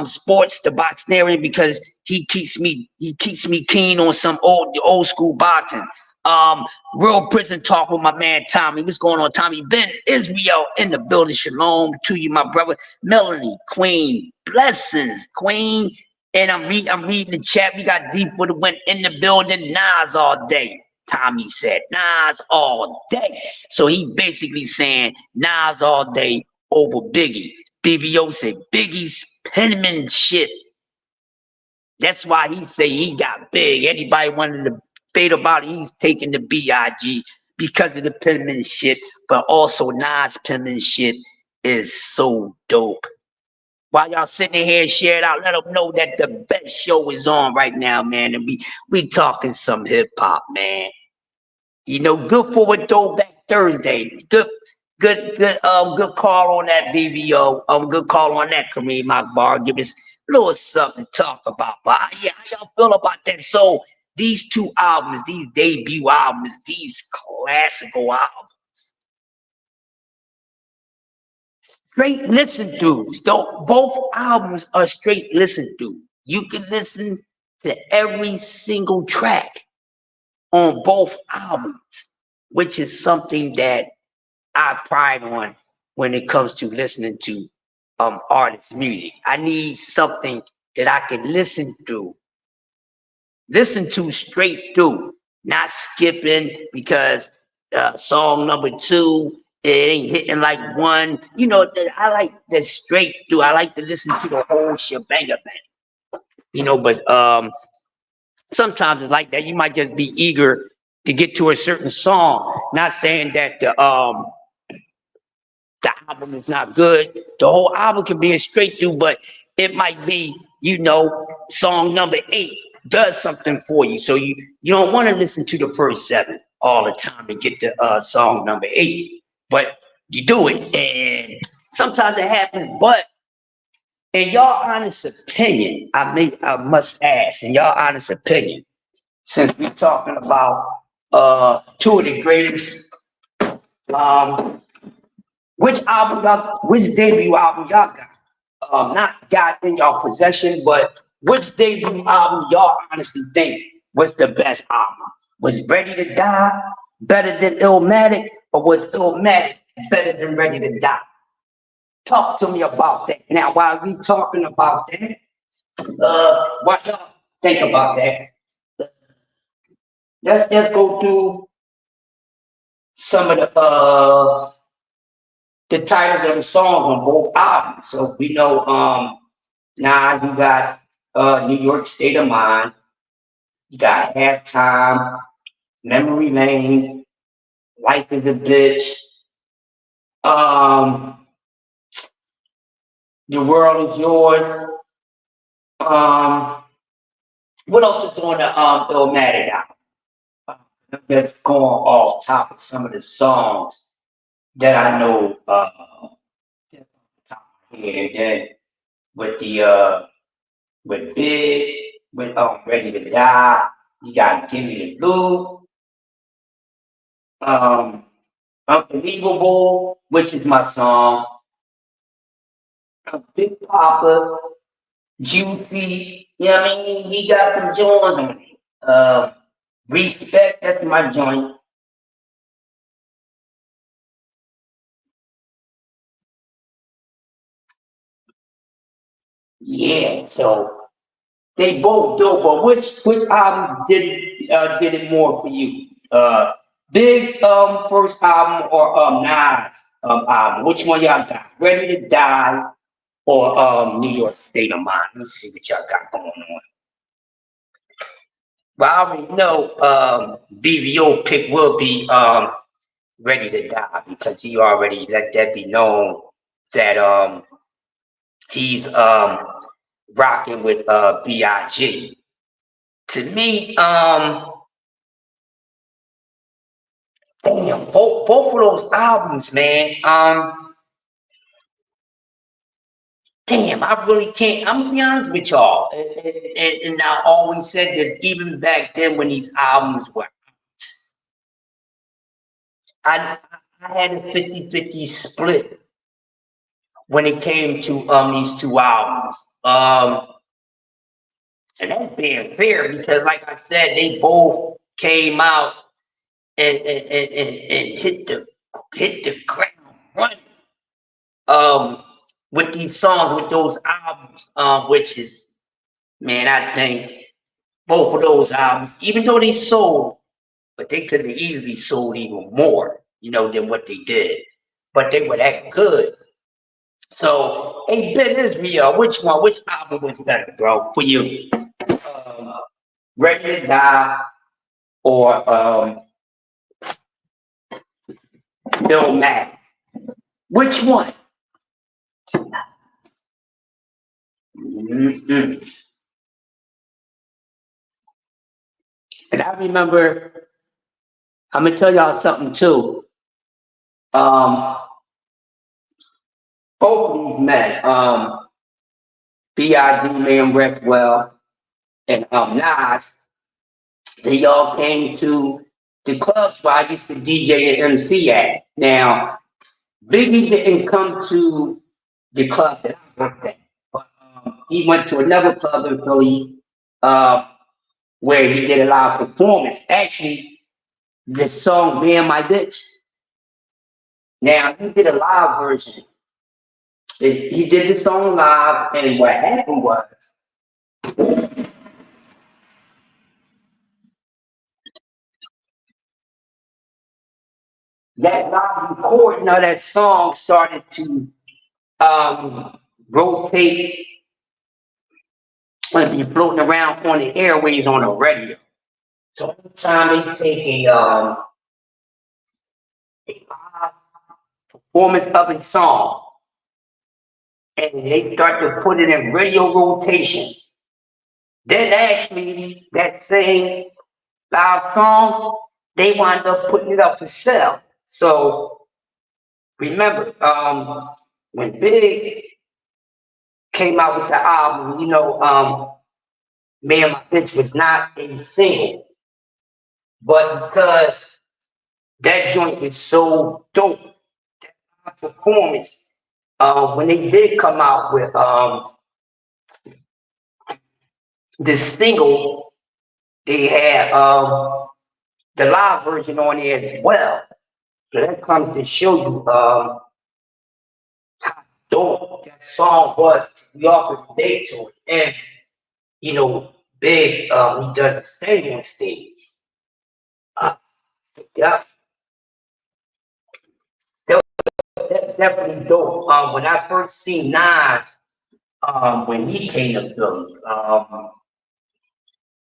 Sports, the boxarian, because he keeps me keen on some old school boxing. Real prison talk with my man Tommy. What's going on, Tommy? Ben Israel in the building. Shalom to you, my brother. Melanie, Queen, blessings, Queen. And I'm reading the chat. We got Deep for the Win in the building. Nas all day. Tommy said Nas all day. So he basically saying Nas all day over Biggie. BBO said Biggie's penmanship. That's why he say he got big. Anybody wanted to debate about it, he's taking the BIG because of the penmanship, but also Nas' penmanship is so dope. While y'all sitting here and share it out, let them know that the best show is on right now, man. And we talking some hip hop, man. You know, good for a throwback Thursday. Good call on that BBO. Good call on that Kareem Akbar. Give us a little something to talk about. But yeah, how y'all feel about that? So these two albums, these debut albums, these classical albums. Straight listen throughs. Both albums are straight listen through. You can listen to every single track on both albums, which is something that I pride on when it comes to listening to artists' music. I need something that I can listen to straight through, not skipping because song number 2, it ain't hitting like one. You know, I like that straight through. I like to listen to the whole shebang bang. You know, but sometimes it's like that. You might just be eager to get to a certain song. Not saying that the album is not good. The whole album can be a straight through, but it might be, you know, song number 8 does something for you. So you don't want to listen to the first 7 all the time and get to song number 8. But you do it, and sometimes it happens. But in y'all honest opinion, I must ask, in y'all honest opinion, since we're talking about 2 of the greatest, which debut album y'all got? Not got in y'all possession, but which debut album y'all honestly think was the best album? Was Ready to Die better than Illmatic, or was Illmatic better than Ready to Die? Talk to me about that. Now, while we talking about that, what y'all think about that? Let's just go through some of the titles of the songs on both albums. So we know now you got New York State of Mind, you got Halftime, Memory Lane, Life is a Bitch, The World is Yours. What else is on the Illmatic album? Just going off top of some of the songs that I know and then with with Big, with Ready to Die, you got Give Me the Blue. Unbelievable, which is my song. Big Papa, Juicy, you know what I mean? He got some joints on it. Respect, that's my joint. Yeah, so they both do, but which album did it more for you? Big first album or Nas album? Which one y'all got? Ready to Die or New York State of Mind? Let's see what y'all got going on. Well, I already know BBO pick will be Ready to Die because he already let that be known that he's rocking with B.I.G. To me, damn, both of those albums, man. Damn, I really can't. I'm gonna be honest with y'all, and I always said this even back then when these albums were. I had a 50-50 split when it came to these two albums. And that's being fair because, like I said, they both came out and hit the ground running. With these songs, with those albums, which is, man, I think both of those albums, even though they sold, but they could have easily sold even more, you know, than what they did. But they were that good. So, hey, Ben Israel, which album was better, bro, for you? Ready to Die or Bill Mack? Which one? Mm-hmm. And I remember, I'm gonna tell y'all something too. Both of these men, B.I.G. may him rest well, and Nas, they all came to the clubs where I used to DJ and MC at. Now, Biggie didn't come to the club that I worked at, but he went to another club in Philly where he did a live performance. Actually, the song "Me and My Bitch." Now he did a live version. He did the song live, and what happened was that live recording of that song started to rotate and be floating around on the airways on the radio. So every time they take a live performance of a song and they start to put it in radio rotation, then actually that same live song, they wind up putting it up for sale. So remember, when Big came out with the album, you know, Me and My Bitch was not a single, but because that joint was so dope, that performance, when they did come out with this single, they had the live version on there as well. So that comes to show you how dope that song was. We all could relate to it. And, you know, Big, he doesn't stay on stage. Yeah, that's definitely dope. When I first seen Nas, when he came to Philly,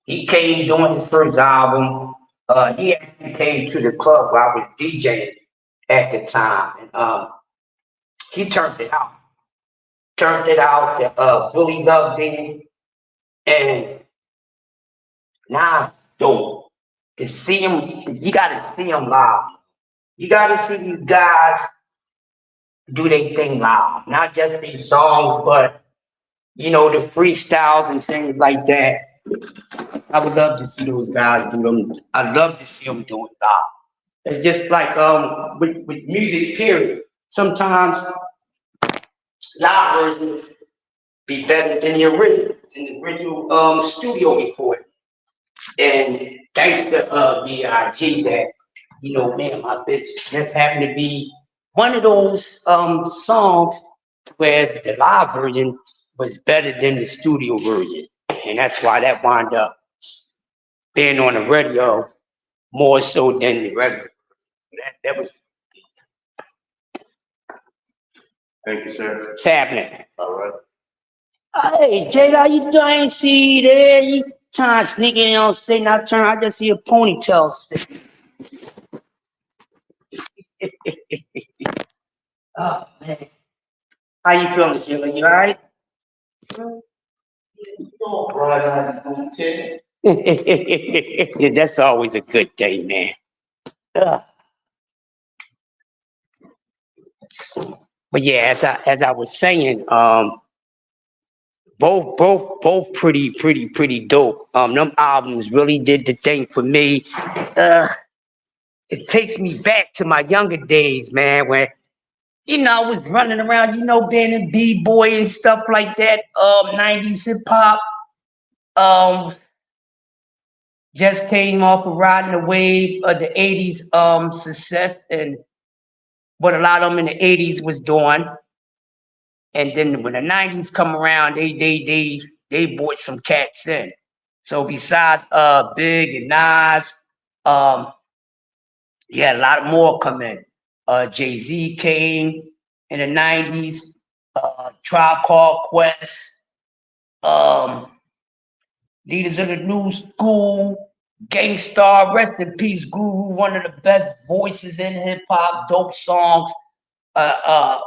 he came doing his first album. He actually came to the club where I was DJing at the time, and he turned it out. Turned it out. Philly loved it, and now, dope. To see him, you gotta see him live. You gotta see these guys do their thing live, not just these songs, but you know the freestyles and things like that. I would love to see those guys do them. I'd love to see them do it live. It's just like with music, period. Sometimes live versions be better than the original studio recording. And thanks to B.I.G. that, man, my bitch just happened to be one of those songs where the live version was better than the studio version. And that's why that wound up being on the radio more so than the regular. That was Thank you, sir. what's happening. All right. Hey, Jada, you doing? I ain't see you there. You trying to sneak in on say not turn. I just see a ponytail. Oh man, how you feeling, Jada? You all right? Yeah, that's always a good day, man. But yeah, as I was saying, both pretty dope. Them albums really did the thing for me. It takes me back to my younger days, man, when I was running around, being a b-boy and stuff like that. 90s hip hop. Just came off of riding the wave of the 80s success and what a lot of them in the 80s was doing. And then when the 90s come around, they brought some cats in. So besides Big and Nas, yeah, a lot more come in. Jay-Z came in the 90s, Tribe Called Quest, Leaders of the New School, Gangstar, rest in peace, Guru, one of the best voices in hip hop, dope songs. A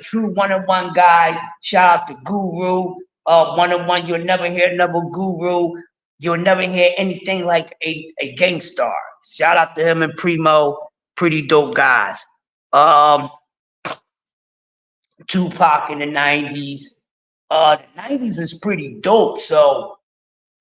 true one-on-one guy. Shout out to Guru. One-on-one, you'll never hear another Guru. You'll never hear anything like a Gangstar. Shout out to him and Primo, pretty dope guys. Tupac in the 90s. The 90s was pretty dope. So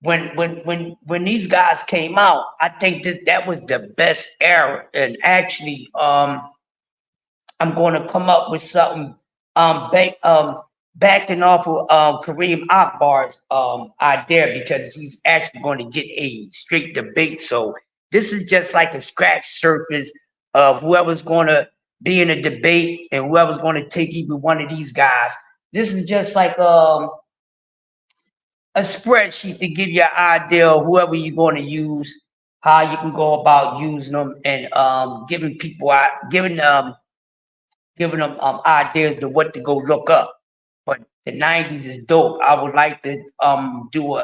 when these guys came out, I think that was the best era. And actually, I'm going to come up with something backing off of Kareem Akbar's idea, because he's actually going to get a straight debate. So this is just like a scratch surface of whoever's going to be in a debate and whoever's going to take either one of these guys. This is just like a spreadsheet to give you an idea of whoever you're going to use, how you can go about using them, and giving them ideas to what to go look up. But the 90s is dope. I would like to do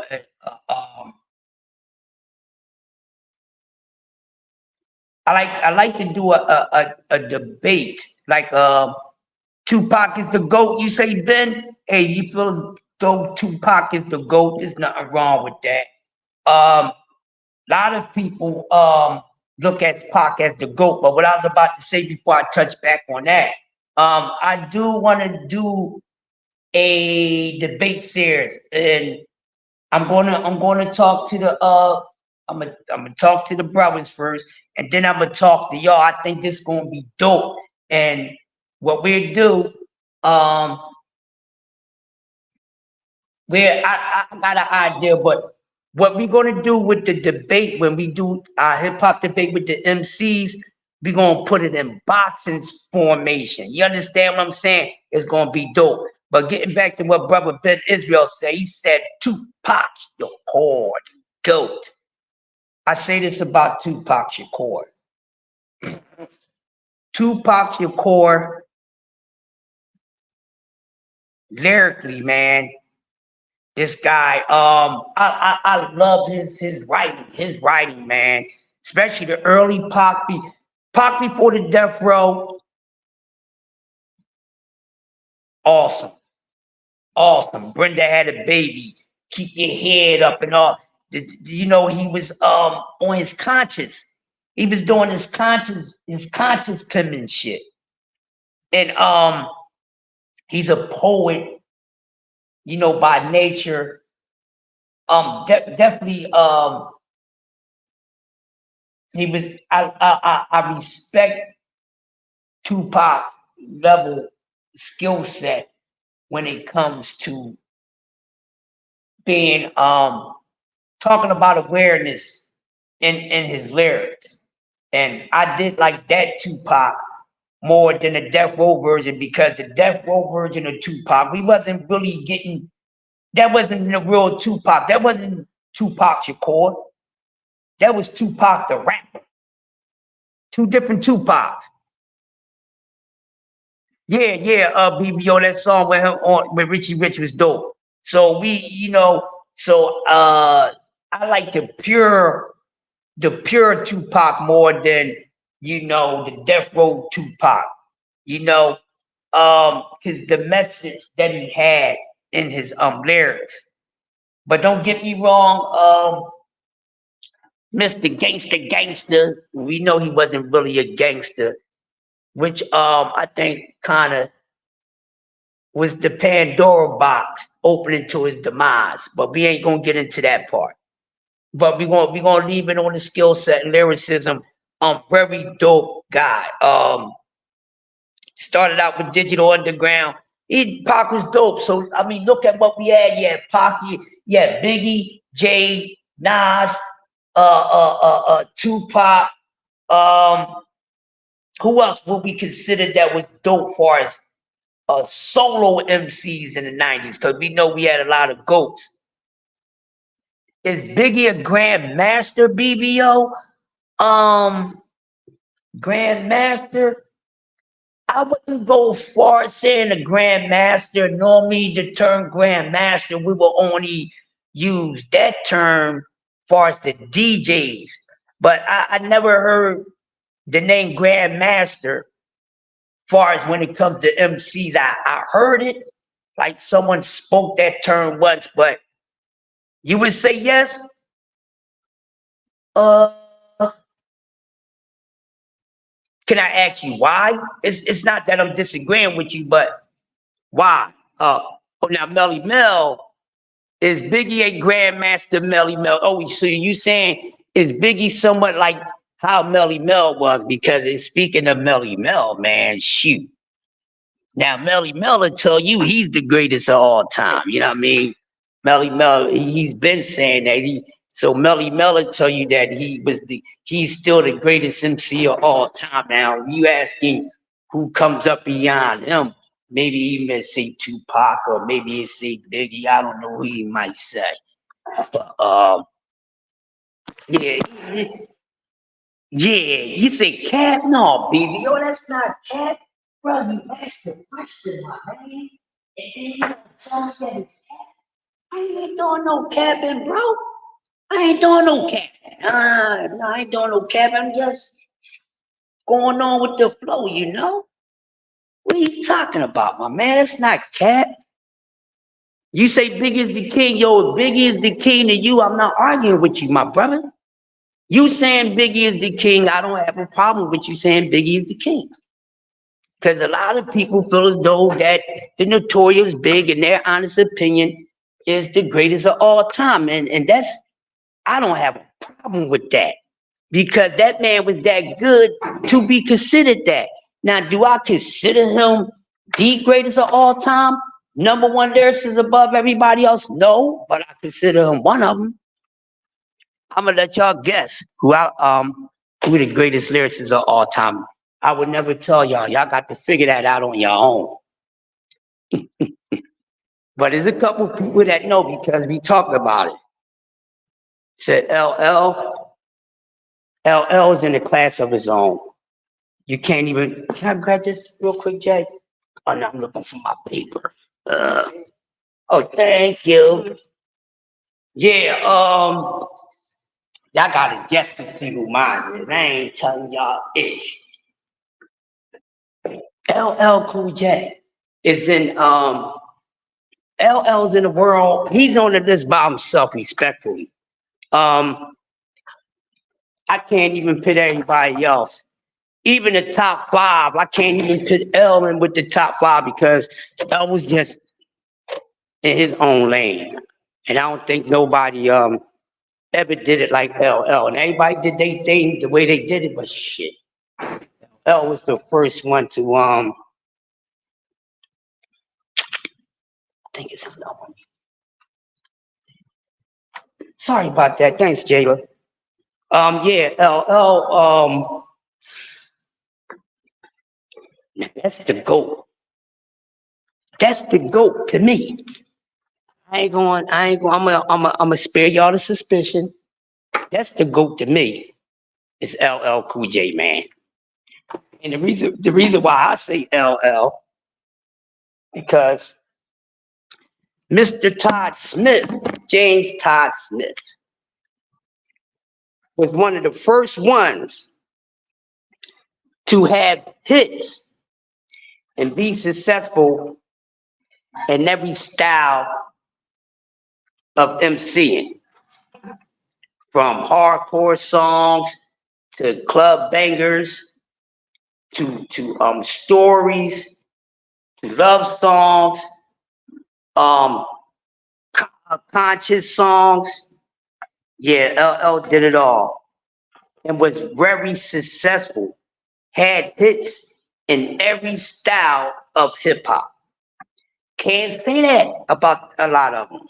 I like to do a debate, like Tupac is the GOAT, you say, Ben? Hey, you feel as though Tupac is the GOAT? There's nothing wrong with that. A lot of people look at Pac as the GOAT, but what I was about to say before I touch back on that, I do want to do a debate series, and I'm gonna talk to the I'm gonna talk to the brothers first, and then I'm gonna talk to y'all. I think this is gonna be dope. And what we'll do, I got an idea, but what we're gonna do with the debate, when we do our hip hop debate with the MCs, we're gonna put it in boxing formation. You understand what I'm saying? It's gonna be dope. But getting back to what Brother Ben Israel said, he said, Tupac Shakur, GOAT. I say this about Tupac Shakur. Tupac Shakur, lyrically, man, this guy, I love his writing, man. Especially the early Pac before the death row. Awesome. Brenda had a baby. Keep your head up and all. He was on his conscience. He was doing his conscience penmanship. And he's a poet, by nature. Definitely he was. I respect Tupac's level skill set when it comes to being talking about awareness in his lyrics. And I did like that Tupac more than the Death Row version, because the Death Row version of Tupac, we wasn't really getting, that wasn't the real Tupac. That wasn't Tupac Shakur. That was Tupac the rapper. Two different Tupacs. Yeah, BBO, that song with him on with Richie Rich was dope. So I like the pure Tupac more than the Death Row Tupac. Because the message that he had in his lyrics. But don't get me wrong, Mr. Gangster, we know he wasn't really a gangster, which I think kind of was the Pandora box opening to his demise. But we ain't gonna get into that part. But we gonna leave it on the skill set and lyricism. Very dope guy. Started out with Digital Underground. Pac was dope. So I mean, look at what we had. Yeah, Pac. Yeah, Biggie, Jay, Nas, Tupac. Who else would we consider that was dope for us? Solo MCs in the 90s, because we know we had a lot of GOATs. Is Biggie a grandmaster, BBO? Grandmaster? I wouldn't go far saying a grandmaster. Normally, the term grandmaster, we will only use that term far as the DJs. But I never heard the name grandmaster far as when it comes to MCs. I heard it, like someone spoke that term once, but you would say yes? Can I ask you why? It's not that I'm disagreeing with you, but why? Now Melly Mel, is Biggie a grandmaster Melly Mel? Oh, so you saying is Biggie somewhat like how Melly Mel was? Because speaking of Melly Mel, man, shoot. Now Melly Mel will tell you he's the greatest of all time. You know what I mean? Melly Mel, he's been saying that. So Melly Mel will tell you that he's still the greatest MC of all time. Now you asking who comes up beyond him? Maybe he may say Tupac, or maybe he say Biggie. I don't know who he might say. But yeah. You say Cap? No, baby. Yo, that's not Cap. Bro, you asked the question, my man. And then you tell me that it's Cap. I ain't doing no capping, bro. I ain't doing no capping. No, I ain't doing no capping. I'm just going on with the flow, you know? What are you talking about, my man? That's not Cap. You say Biggie is the king. Yo, if Biggie is the king to you, I'm not arguing with you, my brother. You saying Biggie is the king, I don't have a problem with you saying Biggie is the king. Because a lot of people feel as though that the Notorious Big, in their honest opinion, is the greatest of all time. And that's, I don't have a problem with that. Because that man was that good to be considered that. Now, do I consider him the greatest of all time? Number one lyricist above everybody else? No, but I consider him one of them. I'm gonna let y'all guess who the greatest lyricists of all time. I would never tell y'all. Y'all got to figure that out on your own. But there's a couple people that know because we talked about it. Said LL. LL is in a class of his own. You can't even. Can I grab this real quick, Jay? Oh no, I'm looking for my paper. Oh, thank you. Yeah. Y'all gotta guess to see who mine is. I ain't telling y'all ish. LL Cool J is in LL's in the world. He's on the list by himself, respectfully. I can't even put anybody else. Even the top five, I can't even put L in with the top five because L was just in his own lane. And I don't think nobody ever did it like LL. And everybody did their thing the way they did it, but shit. L was the first one to I think it's another one. Sorry about that. Thanks, Jayla. Yeah, LL, that's the GOAT. That's the GOAT to me. I'm gonna spare y'all the suspicion. That's the GOAT to me. It's LL Cool J, man. And the reason why I say LL, because Mr. Todd Smith, James Todd Smith, was one of the first ones to have hits and be successful in every style of MCing, from hardcore songs to club bangers to stories to love songs, conscious songs. Yeah, LL did it all and was very successful. Had hits in every style of hip hop. Can't say that about a lot of them.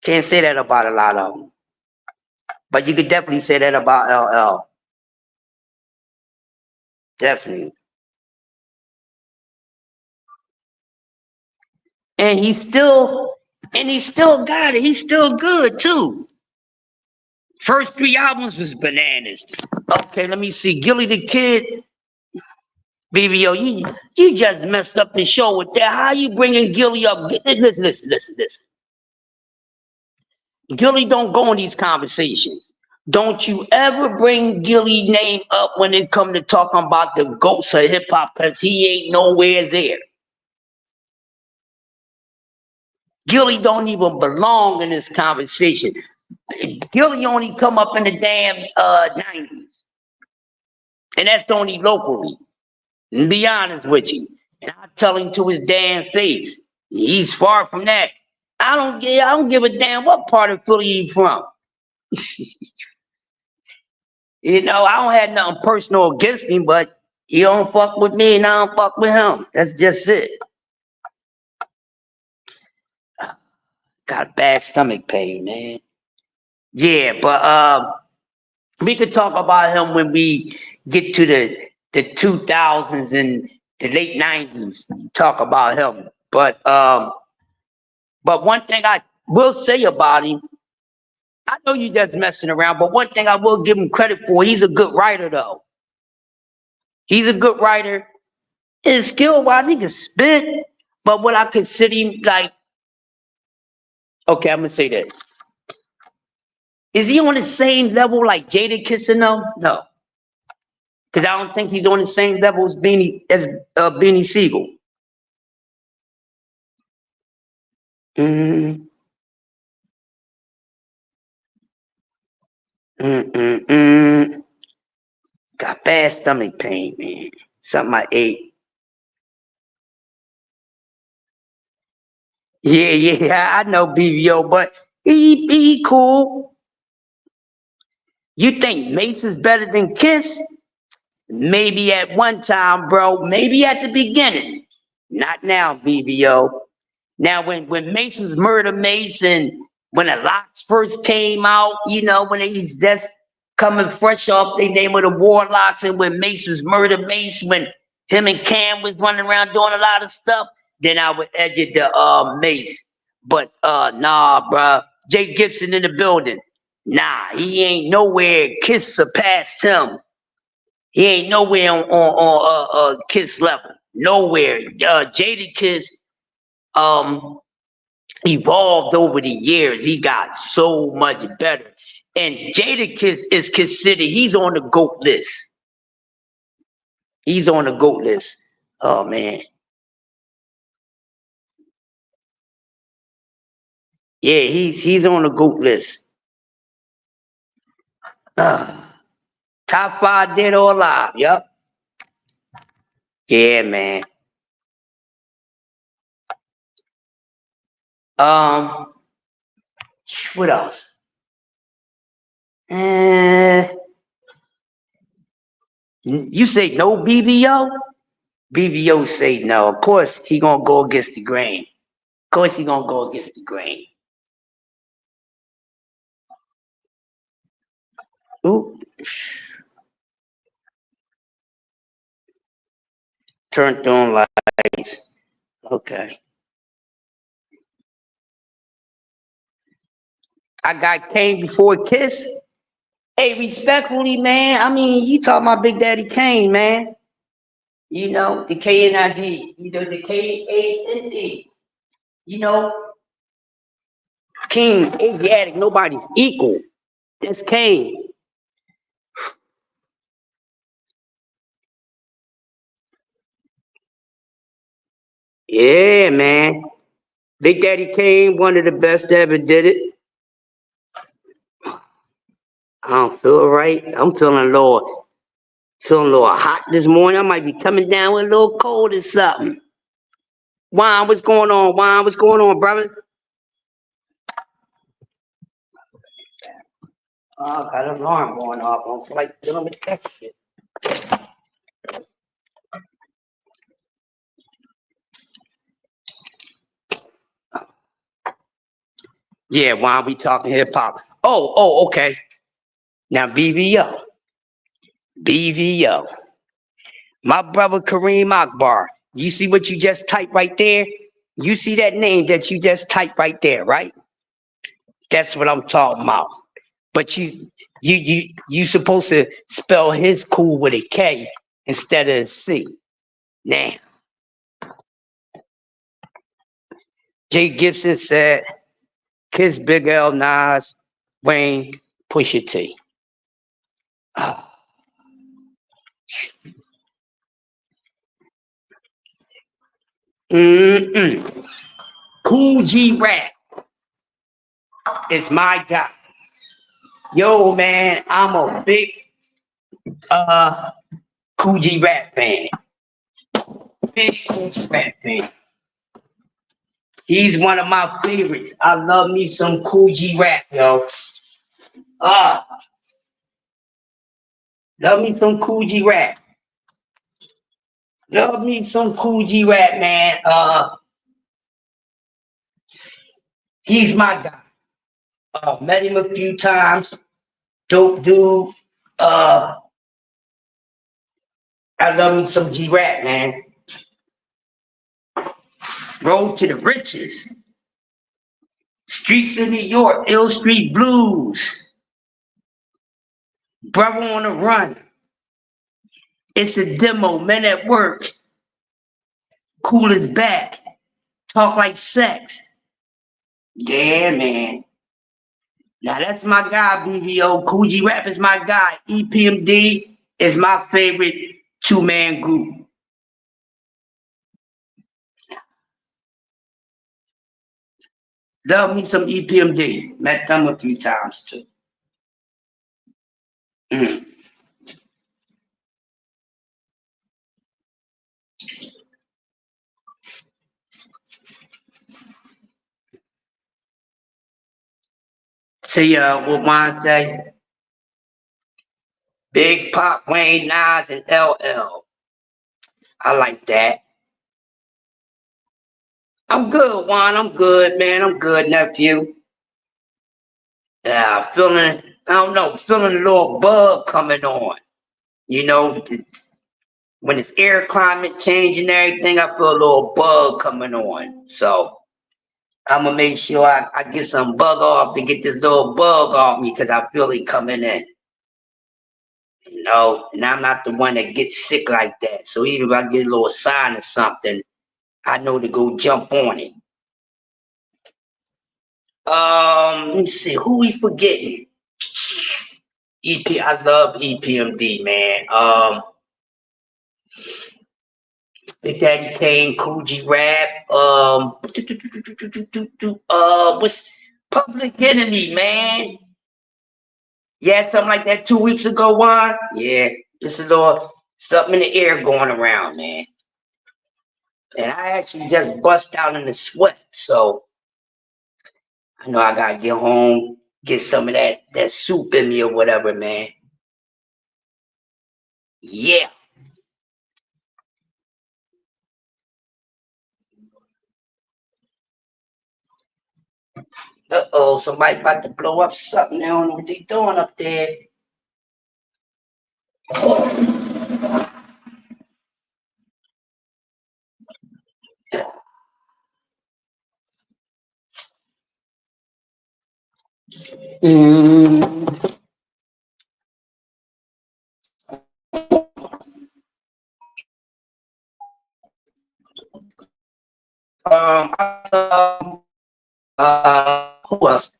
Can't say that about a lot of them. But you could definitely say that about LL. Definitely. And he still got it. He's still good too. First 3 albums was bananas. Okay, let me see. Gilly the Kid. BBO, you just messed up the show with that. How you bringing Gilly up? Listen. Gilly don't go in these conversations. Don't you ever bring Gilly name up when it come to talking about the GOATs of hip hop, because he ain't nowhere there. Gilly don't even belong in this conversation. Gilly only come up in the damn 90s. And that's only locally. And be honest with you. And I tell him to his damn face. He's far from that. I don't give a damn what part of Philly he from. You know, I don't have nothing personal against him, but he don't fuck with me and I don't fuck with him. That's just it. Got a bad stomach pain, man. Yeah, but we could talk about him when we get to the 2000s and the late 90s. Talk about him. But one thing I will say about him, I know you just messing around, but one thing I will give him credit for, he's a good writer though. He's a good writer. His skill-wise, he can spit, but what I consider him like, okay, I'm gonna say this. Is he on the same level like Jadakiss and them? No. Because I don't think he's on the same level as Beanie Siegel. Got bad stomach pain, man. Something I ate. Yeah, I know BBO, but he cool. You think Mace is better than Kiss? Maybe at one time, bro. Maybe at the beginning. Not now, BBO. Now, when Mace was Murder Mace and when the Locks first came out, you know, when he's just coming fresh off the name of the Warlocks, and when Mace was Murder Mace, when him and Cam was running around doing a lot of stuff, then I would edge it to Mace. But nah, bro. Jay Gibson in the building. Nah, he ain't nowhere. Kiss surpassed him. He ain't nowhere on Kiss level. Nowhere. Jadakiss evolved over the years. He got so much better. And Jadakiss is considered, he's on the GOAT list. He's on the GOAT list. Oh man. Yeah, he's on the GOAT list. Top 5 dead or alive. Yep. Yeah, man. What else? You say no, BBO? BBO say no. Of course, he gonna go against the grain. Of course, he gonna go against the grain. Ooh. Turned on lights. Okay. I got Kane before Kiss. Hey, respectfully, man. I mean, you talking about Big Daddy Kane, man. You know, the K-N-I-D. You know, the K-A-N-E. You know, King, Asiatic, nobody's equal. That's Kane. Yeah, man. Big Daddy Kane, one of the best that ever did it. I don't feel right. I'm feeling a little hot this morning. I might be coming down with a little cold or something. Juan, what's going on? Juan, what's going on, brother? Oh, I got an alarm going off. I don't feel like dealing with that shit. Yeah, Juan, we talking hip hop. Oh, okay. Now, BVO. BVO. My brother Kareem Akbar. You see what you just typed right there? You see that name that you just typed right there, right? That's what I'm talking about. But you supposed to spell his cool with a K instead of a C. Now, Jay Gibson said, Kiss, Big L, Nas, Wayne, Pusha T. Cool G Rap is my guy. Yo, man, I'm a big Cool G Rap fan. Big Cool G Rap fan. He's one of my favorites. I love me some Cool G Rap, yo. Love me some Cool G Rap. Love me some Cool G Rap, man. He's my guy. Met him a few times. Dope dude. I love me some G Rap, man. Road to the Riches. Streets of New York, Ill Street Blues. Brother on the Run. It's a demo, Men at Work. Cool as Back. Talk Like Sex. Yeah, man. Now that's my guy, BVO. Cool G Rap is my guy. EPMD is my favorite two-man group. Love me some EPMD. Met them a few times too. See, what Juan say? Big Pop, Wayne, Nas, and LL. I like that. I'm good, Juan. I'm good, man. I'm good, nephew. Yeah, feeling a little bug coming on. You know, when it's air climate change and everything, I feel a little bug coming on. So I'm gonna make sure I get some bug off to get this little bug off me because I feel it coming in. You know, and I'm not the one that gets sick like that. So even if I get a little sign or something, I know to go jump on it. Let me see, who we forgetting? I love EPMD, man. Big Daddy Kane, Cool G Rap, what's Public Enemy, man? Yeah, something like that 2 weeks ago, Juan? Yeah, just a little something in the air going around, man. And I actually just bust out in the sweat, so I know I gotta get home, get some of that soup in me or whatever, man. Yeah. Uh-oh, somebody about to blow up something. They don't know what they doing up there. Mm. Who else?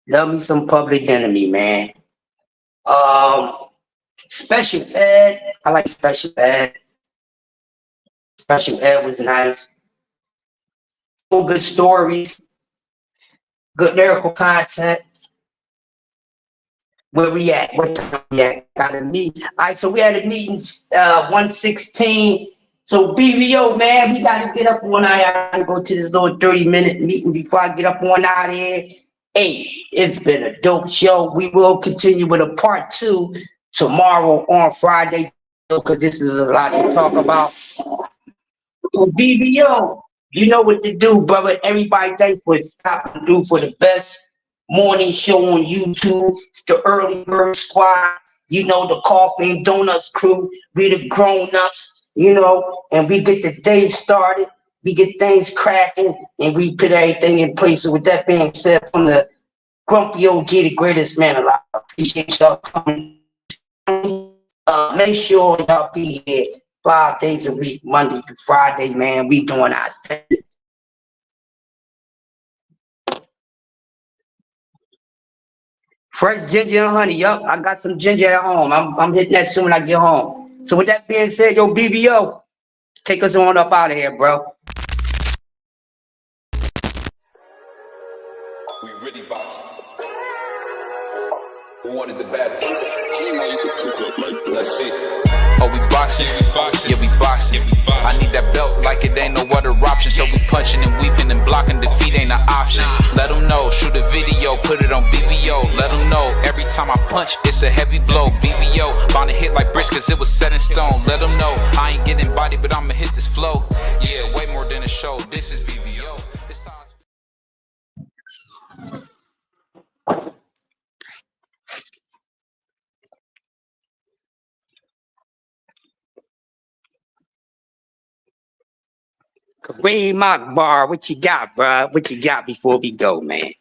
Love me some Public Enemy, man. Special Ed. I like Special Ed. Special Ed was nice. Good stories. Good lyrical content. Where we at? What time we at? Got a meet. All right, so we had a meeting 116. So BBO, man, we gotta get up on. I gotta go to this little 30-minute meeting before I get up on out of here. Hey, it's been a dope show. We will continue with a part 2 tomorrow on Friday, because this is a lot to talk about. So BBO, you know what to do, brother. Everybody, thanks for stopping through for the best morning show on YouTube. It's the Early Bird Squad. You know, the Coffee and Donuts crew. We the grown-ups, you know, and we get the day started. We get things cracking, and we put everything in place. So with that being said, from the Grumpy OG, the greatest man alive, I appreciate y'all coming. Make sure y'all be here 5 days a week, Monday through Friday, man. We doing our thing. Fresh ginger and honey. Yup, I got some ginger at home. I'm hitting that soon when I get home. So with that being said, yo, BBO, take us on up out of here, bro. We really boxing. Who wanted the baddest? Ain't know you could cook up like that. Let's see. Oh, we boxing. Yeah, we boxing. I need that belt like it ain't no other option. So we punching and weaving and blocking. Defeat ain't an option. Let them know. Shoot a video. Put it on BVO. Let them know. Every time I punch, it's a heavy blow. BVO. Bound to hit like bricks cause it was set in stone. Let them know. I ain't getting body, but I'ma hit this flow. Yeah, way more than a show. This is BVO. This Kareem Akbar, what you got, bro? What you got before we go, man?